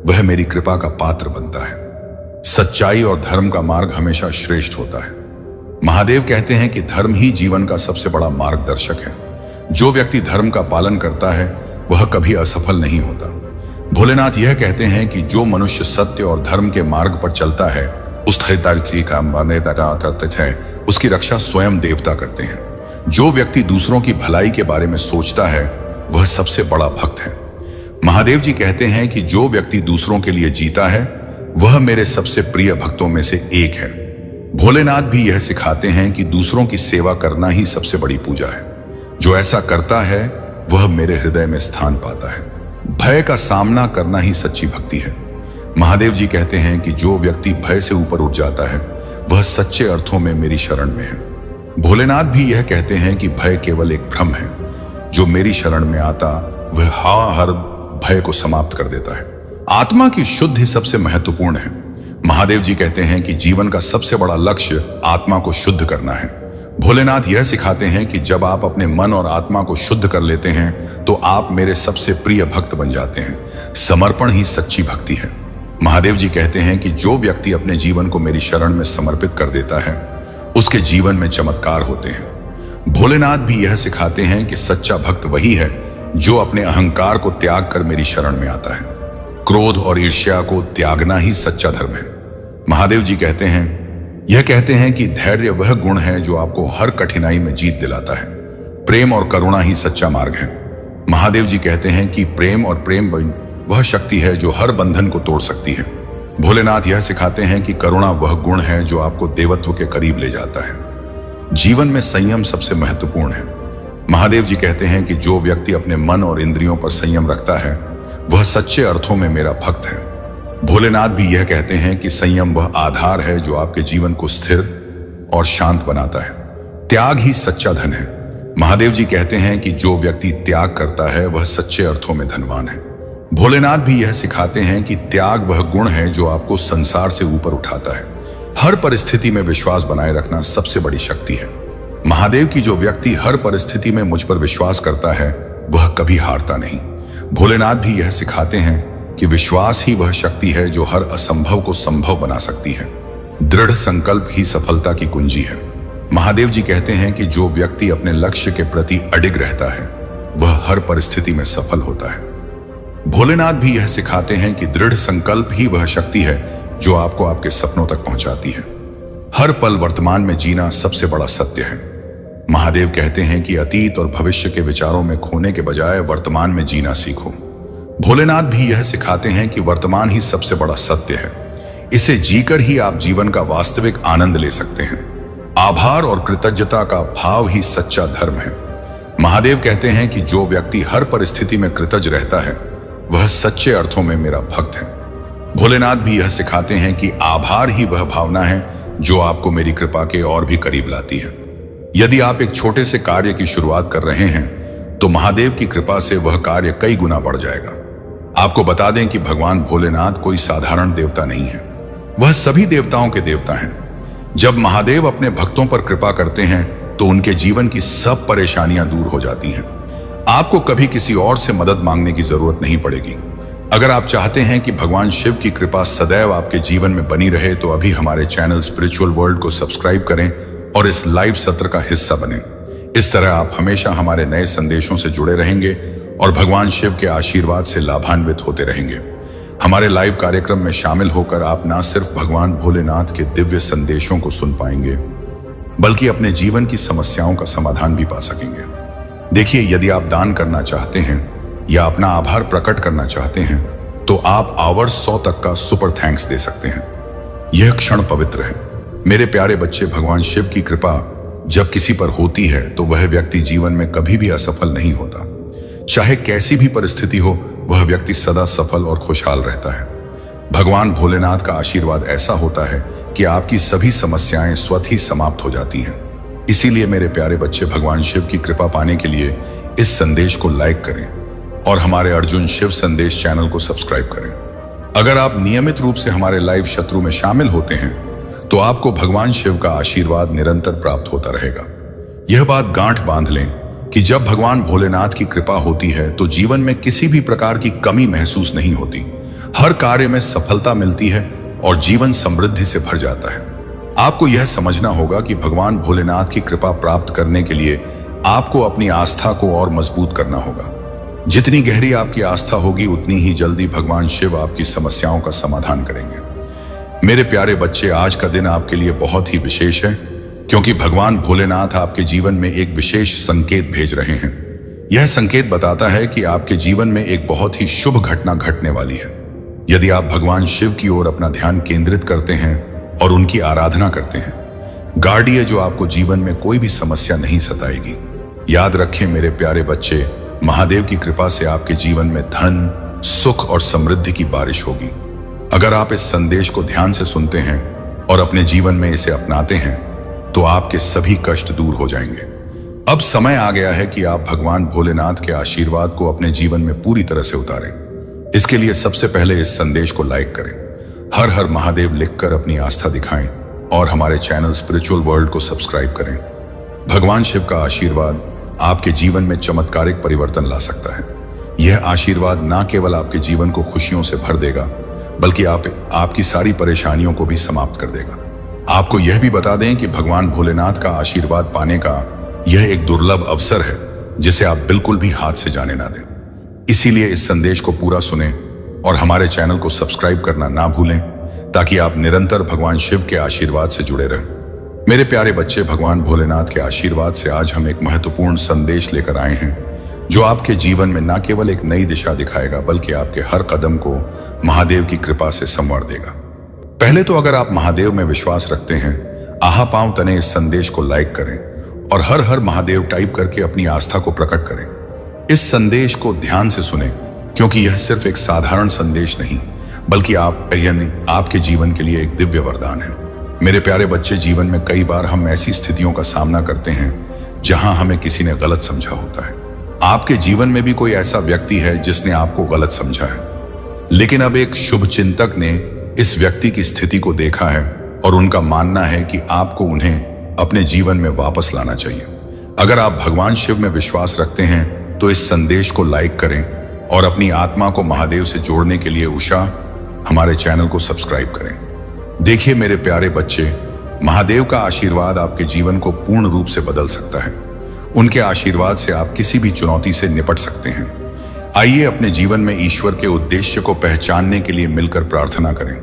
वह मेरी कृपा का पात्र बनता है। सच्चाई और धर्म का मार्ग हमेशा श्रेष्ठ होता है। महादेव कहते हैं कि धर्म ही जीवन का सबसे बड़ा मार्गदर्शक है। जो व्यक्ति धर्म का पालन करता है वह कभी असफल नहीं होता। भोलेनाथ यह कहते हैं कि जो मनुष्य सत्य और धर्म के मार्ग पर चलता है, उसकी रक्षा स्वयं देवता करते हैं। जो व्यक्ति दूसरों की भलाई के बारे में सोचता है वह सबसे बड़ा भक्त है। महादेव जी कहते हैं कि जो व्यक्ति दूसरों के लिए जीता है वह मेरे सबसे प्रिय भक्तों में से एक है। भोलेनाथ भी यह सिखाते हैं कि दूसरों की सेवा करना ही सबसे बड़ी पूजा है। जो ऐसा करता है वह मेरे हृदय में स्थान पाता है। भय का सामना करना ही सच्ची भक्ति है। महादेव जी कहते हैं कि जो व्यक्ति भय से ऊपर उठ जाता है वह सच्चे अर्थों में मेरी शरण में है। भोलेनाथ भी यह कहते हैं कि भय केवल एक भ्रम है। जो मेरी शरण में आता वह हर भय को समाप्त कर देता है। आत्मा की शुद्धि सबसे महत्वपूर्ण है। महादेव जी कहते हैं कि जीवन का सबसे बड़ा लक्ष्य आत्मा को शुद्ध करना है। भोलेनाथ यह सिखाते हैं कि जब आप अपने मन और आत्मा को शुद्ध कर लेते हैं तो आप मेरे सबसे प्रिय भक्त बन जाते हैं। समर्पण ही सच्ची भक्ति है। महादेव जी कहते हैं कि जो व्यक्ति अपने जीवन को मेरी शरण में समर्पित कर देता है उसके जीवन में चमत्कार होते हैं। भोलेनाथ भी यह सिखाते हैं कि सच्चा भक्त वही है जो अपने अहंकार को त्याग कर मेरी शरण में आता है। क्रोध और ईर्ष्या को त्यागना ही सच्चा धर्म है। महादेव जी कहते हैं कि धैर्य वह गुण है जो आपको हर कठिनाई में जीत दिलाता है। प्रेम और करुणा ही सच्चा मार्ग है। महादेव जी कहते हैं कि प्रेम वह शक्ति है जो हर बंधन को तोड़ सकती है। भोलेनाथ यह सिखाते हैं कि करुणा वह गुण है जो आपको देवत्व के करीब ले जाता है। जीवन में संयम सबसे महत्वपूर्ण है। महादेव जी कहते हैं कि जो व्यक्ति अपने मन और इंद्रियों पर संयम रखता है वह सच्चे अर्थों में मेरा भक्त है। भोलेनाथ भी यह कहते हैं कि संयम वह आधार है जो आपके जीवन को स्थिर और शांत बनाता है। त्याग ही सच्चा धन है। महादेव जी कहते हैं कि जो व्यक्ति त्याग करता है वह सच्चे अर्थों में धनवान है। भोलेनाथ भी यह सिखाते हैं कि त्याग वह गुण है जो आपको संसार से ऊपर उठाता है। हर परिस्थिति में विश्वास बनाए रखना सबसे बड़ी शक्ति है। महादेव की जो व्यक्ति हर परिस्थिति में मुझ पर विश्वास करता है वह कभी हारता नहीं। भोलेनाथ भी यह सिखाते हैं कि विश्वास ही वह शक्ति है जो हर असंभव को संभव बना सकती है। दृढ़ संकल्प ही सफलता की कुंजी है। महादेव जी कहते हैं कि जो व्यक्ति अपने लक्ष्य के प्रति अडिग रहता है वह हर परिस्थिति में सफल होता है। भोलेनाथ भी यह सिखाते हैं कि दृढ़ संकल्प ही वह शक्ति है जो आपको आपके सपनों तक पहुंचाती है। हर पल वर्तमान में जीना सबसे बड़ा सत्य है। महादेव कहते हैं कि अतीत और भविष्य के विचारों में खोने के बजाय वर्तमान में जीना सीखो। भोलेनाथ भी यह सिखाते हैं कि वर्तमान ही सबसे बड़ा सत्य है। इसे जीकर ही आप जीवन का वास्तविक आनंद ले सकते हैं। आभार और कृतज्ञता का भाव ही सच्चा धर्म है। महादेव कहते हैं कि जो व्यक्ति हर परिस्थिति में कृतज्ञ रहता है वह सच्चे अर्थों में मेरा भक्त है। भोलेनाथ भी यह सिखाते हैं कि आभार ही वह भावना है जो आपको मेरी कृपा के और भी करीब लाती है। यदि आप एक छोटे से कार्य की शुरुआत कर रहे हैं तो महादेव की कृपा से वह कार्य कई गुना बढ़ जाएगा। आपको बता दें कि भगवान भोलेनाथ कोई साधारण देवता नहीं है, वह सभी देवताओं के देवता हैं। जब महादेव अपने भक्तों पर कृपा करते हैं तो उनके जीवन की सब परेशानियां दूर हो जाती हैं। आपको कभी किसी और से मदद मांगने की जरूरत नहीं पड़ेगी। अगर आप चाहते हैं कि भगवान शिव की कृपा सदैव आपके जीवन में बनी रहे तो अभी हमारे चैनल स्पिरिचुअल वर्ल्ड को सब्सक्राइब करें और इस लाइव सत्र का हिस्सा बने। इस तरह आप हमेशा हमारे नए संदेशों से जुड़े रहेंगे और भगवान शिव के आशीर्वाद से लाभान्वित होते रहेंगे। हमारे लाइव कार्यक्रम में शामिल होकर आप न सिर्फ भगवान भोलेनाथ के दिव्य संदेशों को सुन पाएंगे बल्कि अपने जीवन की समस्याओं का समाधान भी पा सकेंगे। देखिए, यदि आप दान करना चाहते हैं या अपना आभार प्रकट करना चाहते हैं तो आप आवर 100 तक का सुपर थैंक्स दे सकते हैं। यह क्षण पवित्र है। मेरे प्यारे बच्चे, भगवान शिव की कृपा जब किसी पर होती है तो वह व्यक्ति जीवन में कभी भी असफल नहीं होता। चाहे कैसी भी परिस्थिति हो वह व्यक्ति सदा सफल और खुशहाल रहता है। भगवान भोलेनाथ का आशीर्वाद ऐसा होता है कि आपकी सभी समस्याएं स्वतः ही समाप्त हो जाती हैं। इसीलिए मेरे प्यारे बच्चे, भगवान शिव की कृपा पाने के लिए इस संदेश को लाइक करें और हमारे अर्जुन शिव संदेश चैनल को सब्सक्राइब करें। अगर आप नियमित रूप से हमारे लाइव शत्रु में शामिल होते हैं तो आपको भगवान शिव का आशीर्वाद निरंतर प्राप्त होता रहेगा। यह बात गांठ बांध लें कि जब भगवान भोलेनाथ की कृपा होती है तो जीवन में किसी भी प्रकार की कमी महसूस नहीं होती। हर कार्य में सफलता मिलती है और जीवन समृद्धि से भर जाता है। आपको यह समझना होगा कि भगवान भोलेनाथ की कृपा प्राप्त करने के लिए आपको अपनी आस्था को और मजबूत करना होगा। जितनी गहरी आपकी आस्था होगी उतनी ही जल्दी भगवान शिव आपकी समस्याओं का समाधान करेंगे। मेरे प्यारे बच्चे, आज का दिन आपके लिए बहुत ही विशेष है क्योंकि भगवान भोलेनाथ आपके जीवन में एक विशेष संकेत भेज रहे हैं। यह संकेत बताता है कि आपके जीवन में एक बहुत ही शुभ घटना घटने वाली है। यदि आप भगवान शिव की ओर अपना ध्यान केंद्रित करते हैं और उनकी आराधना करते हैं, गार्डिए जो आपको जीवन में कोई भी समस्या नहीं सताएगी। याद रखें मेरे प्यारे बच्चे, महादेव की कृपा से आपके जीवन में धन, सुख और समृद्धि की बारिश होगी। अगर आप इस संदेश को ध्यान से सुनते हैं और अपने जीवन में इसे अपनाते हैं तो आपके सभी कष्ट दूर हो जाएंगे। अब समय आ गया है कि आप भगवान भोलेनाथ के आशीर्वाद को अपने जीवन में पूरी तरह से उतारें। इसके लिए सबसे पहले इस संदेश को लाइक करें, हर हर महादेव लिखकर अपनी आस्था दिखाएं और हमारे चैनल स्पिरिचुअल वर्ल्ड को सब्सक्राइब करें। भगवान शिव का आशीर्वाद आपके जीवन में चमत्कारिक परिवर्तन ला सकता है। यह आशीर्वाद न केवल आपके जीवन को खुशियों से भर देगा बल्कि आपकी सारी परेशानियों को भी समाप्त कर देगा। आपको यह भी बता दें कि भगवान भोलेनाथ का आशीर्वाद पाने का यह एक दुर्लभ अवसर है जिसे आप बिल्कुल भी हाथ से जाने ना दें। इसीलिए इस संदेश को पूरा सुनें और हमारे चैनल को सब्सक्राइब करना ना भूलें ताकि आप निरंतर भगवान शिव के आशीर्वाद से जुड़े रहें। मेरे प्यारे बच्चे, भगवान भोलेनाथ के आशीर्वाद से आज हम एक महत्वपूर्ण संदेश लेकर आए हैं जो आपके जीवन में न केवल एक नई दिशा दिखाएगा बल्कि आपके हर कदम को महादेव की कृपा से संवार देगा। पहले तो अगर आप महादेव में विश्वास रखते हैं, आहा पांव तने इस संदेश को लाइक करें और हर हर महादेव टाइप करके अपनी आस्था को प्रकट करें। इस संदेश को ध्यान से सुनें, क्योंकि यह सिर्फ एक साधारण संदेश नहीं, बल्कि आपके जीवन के लिए एक दिव्य वरदान है। मेरे प्यारे बच्चे, जीवन में कई बार हम ऐसी स्थितियों का सामना करते हैं जहां हमें किसी ने गलत समझा होता है। आपके जीवन में भी कोई ऐसा व्यक्ति है जिसने आपको गलत समझा है, लेकिन अब एक शुभ चिंतक ने इस व्यक्ति की स्थिति को देखा है और उनका मानना है कि आपको उन्हें अपने जीवन में वापस लाना चाहिए। अगर आप भगवान शिव में विश्वास रखते हैं तो इस संदेश को लाइक करें और अपनी आत्मा को महादेव से जोड़ने के लिए उषा हमारे चैनल को सब्सक्राइब करें। देखिए मेरे प्यारे बच्चे, महादेव का आशीर्वाद आपके जीवन को पूर्ण रूप से बदल सकता है। उनके आशीर्वाद से आप किसी भी चुनौती से निपट सकते हैं। आइए अपने जीवन में ईश्वर के उद्देश्य को पहचानने के लिए मिलकर प्रार्थना करें।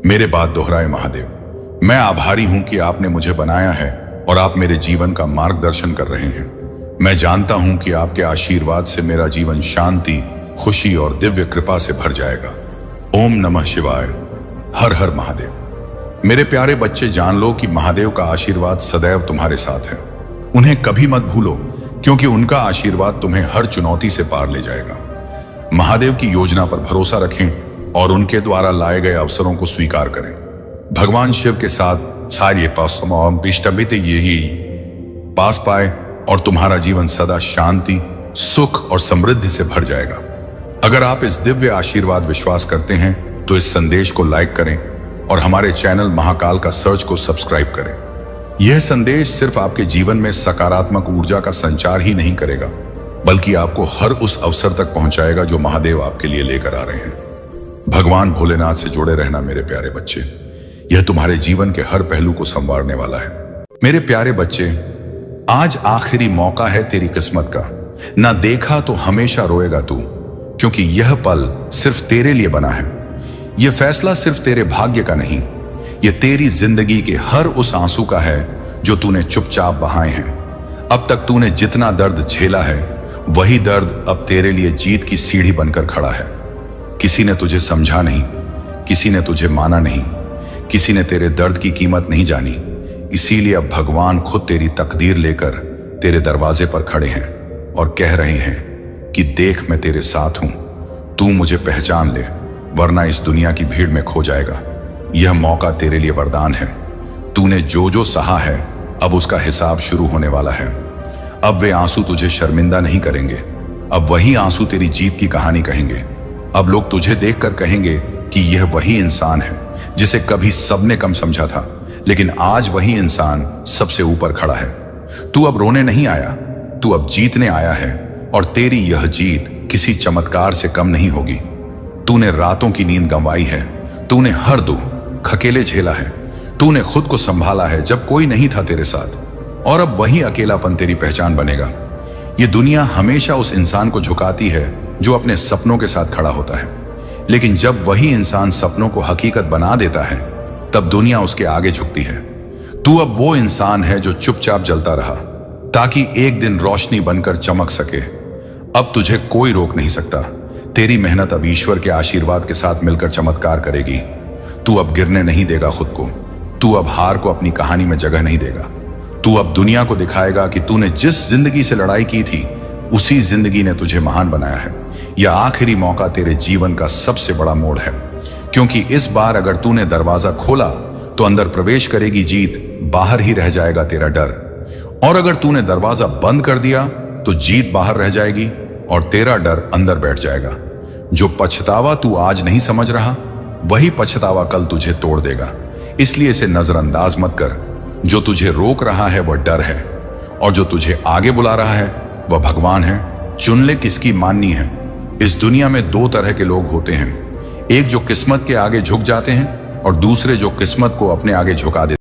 मेरे बात दोहराए महादेव, मैं आभारी हूं कि आपने मुझे बनाया है और आप मेरे जीवन का मार्गदर्शन कर रहे हैं। मैं जानता हूं कि आपके आशीर्वाद से मेरा जीवन शांति, खुशी और दिव्य कृपा से भर जाएगा। ओम नमः शिवाय, हर हर महादेव। मेरे प्यारे बच्चे, जान लो कि महादेव का आशीर्वाद सदैव तुम्हारे साथ है। उन्हें कभी मत भूलो, क्योंकि उनका आशीर्वाद तुम्हें हर चुनौती से पार ले जाएगा। महादेव की योजना पर भरोसा रखें और उनके द्वारा लाए गए अवसरों को स्वीकार करें। भगवान शिव के साथ सारे यही पास पाए और तुम्हारा जीवन सदा शांति, सुख और समृद्धि से भर जाएगा। अगर आप इस दिव्य आशीर्वाद विश्वास करते हैं तो इस संदेश को लाइक करें और हमारे चैनल महाकाल का सर्च को सब्सक्राइब करें। यह संदेश सिर्फ आपके जीवन में सकारात्मक ऊर्जा का संचार ही नहीं करेगा, बल्कि आपको हर उस अवसर तक पहुंचाएगा जो महादेव आपके लिए लेकर आ रहे हैं। भगवान भोलेनाथ से जुड़े रहना मेरे प्यारे बच्चे, यह तुम्हारे जीवन के हर पहलू को संवारने वाला है। मेरे प्यारे बच्चे, आज आखिरी मौका है तेरी किस्मत का। ना देखा तो हमेशा रोएगा तू, क्योंकि यह पल सिर्फ तेरे लिए बना है। यह फैसला सिर्फ तेरे भाग्य का नहीं, यह तेरी जिंदगी के हर उस आंसू का है जो तूने चुपचाप बहाए हैं। अब तक तूने जितना दर्द झेला है, वही दर्द अब तेरे लिए जीत की सीढ़ी बनकर खड़ा है। किसी ने तुझे समझा नहीं, किसी ने तुझे माना नहीं, किसी ने तेरे दर्द की कीमत नहीं जानी। इसीलिए अब भगवान खुद तेरी तकदीर लेकर तेरे दरवाजे पर खड़े हैं और कह रहे हैं कि देख, मैं तेरे साथ हूं, तू मुझे पहचान ले, वरना इस दुनिया की भीड़ में खो जाएगा। यह मौका तेरे लिए वरदान है। तूने जो जो सहा है, अब उसका हिसाब शुरू होने वाला है। अब वे आंसू तुझे शर्मिंदा नहीं करेंगे, अब वही आंसू तेरी जीत की कहानी कहेंगे। अब लोग तुझे देखकर कहेंगे कि यह वही इंसान है जिसे कभी सबने कम समझा था, लेकिन आज वही इंसान सबसे ऊपर खड़ा है। तू अब रोने नहीं आया, तू अब जीतने आया है, और तेरी यह जीत किसी चमत्कार से कम नहीं होगी। तूने रातों की नींद गंवाई है, तूने हर दुख अकेले झेला है, तूने खुद को संभाला है जब कोई नहीं था तेरे साथ, और अब वही अकेलापन तेरी पहचान बनेगा। ये दुनिया हमेशा उस इंसान को झुकाती है जो अपने सपनों के साथ खड़ा होता है, लेकिन जब वही इंसान सपनों को हकीकत बना देता है, तब दुनिया उसके आगे झुकती है। तू अब वो इंसान है जो चुपचाप जलता रहा ताकि एक दिन रोशनी बनकर चमक सके। अब तुझे कोई रोक नहीं सकता। तेरी मेहनत अब ईश्वर के आशीर्वाद के साथ मिलकर चमत्कार करेगी। तू अब गिरने नहीं देगा खुद को, तू अब हार को अपनी कहानी में जगह नहीं देगा। तू अब दुनिया को दिखाएगा कि तूने जिस जिंदगी से लड़ाई की थी, उसी जिंदगी ने तुझे महान बनाया है। यह आखिरी मौका तेरे जीवन का सबसे बड़ा मोड़ है, क्योंकि इस बार अगर तूने दरवाजा खोला तो अंदर प्रवेश करेगी जीत, बाहर ही रह जाएगा तेरा डर। और अगर तूने दरवाजा बंद कर दिया तो जीत बाहर रह जाएगी और तेरा डर अंदर बैठ जाएगा। जो पछतावा तू आज नहीं समझ रहा, वही पछतावा कल तुझे तोड़ देगा। इसलिए इसे नजरअंदाज मत कर। जो तुझे रोक रहा है वह डर है, और जो तुझे आगे बुला रहा है वह भगवान है। चुन ले किसकी माननी है। इस दुनिया में दो तरह के लोग होते हैं, एक जो किस्मत के आगे झुक जाते हैं और दूसरे जो किस्मत को अपने आगे झुका देते हैं।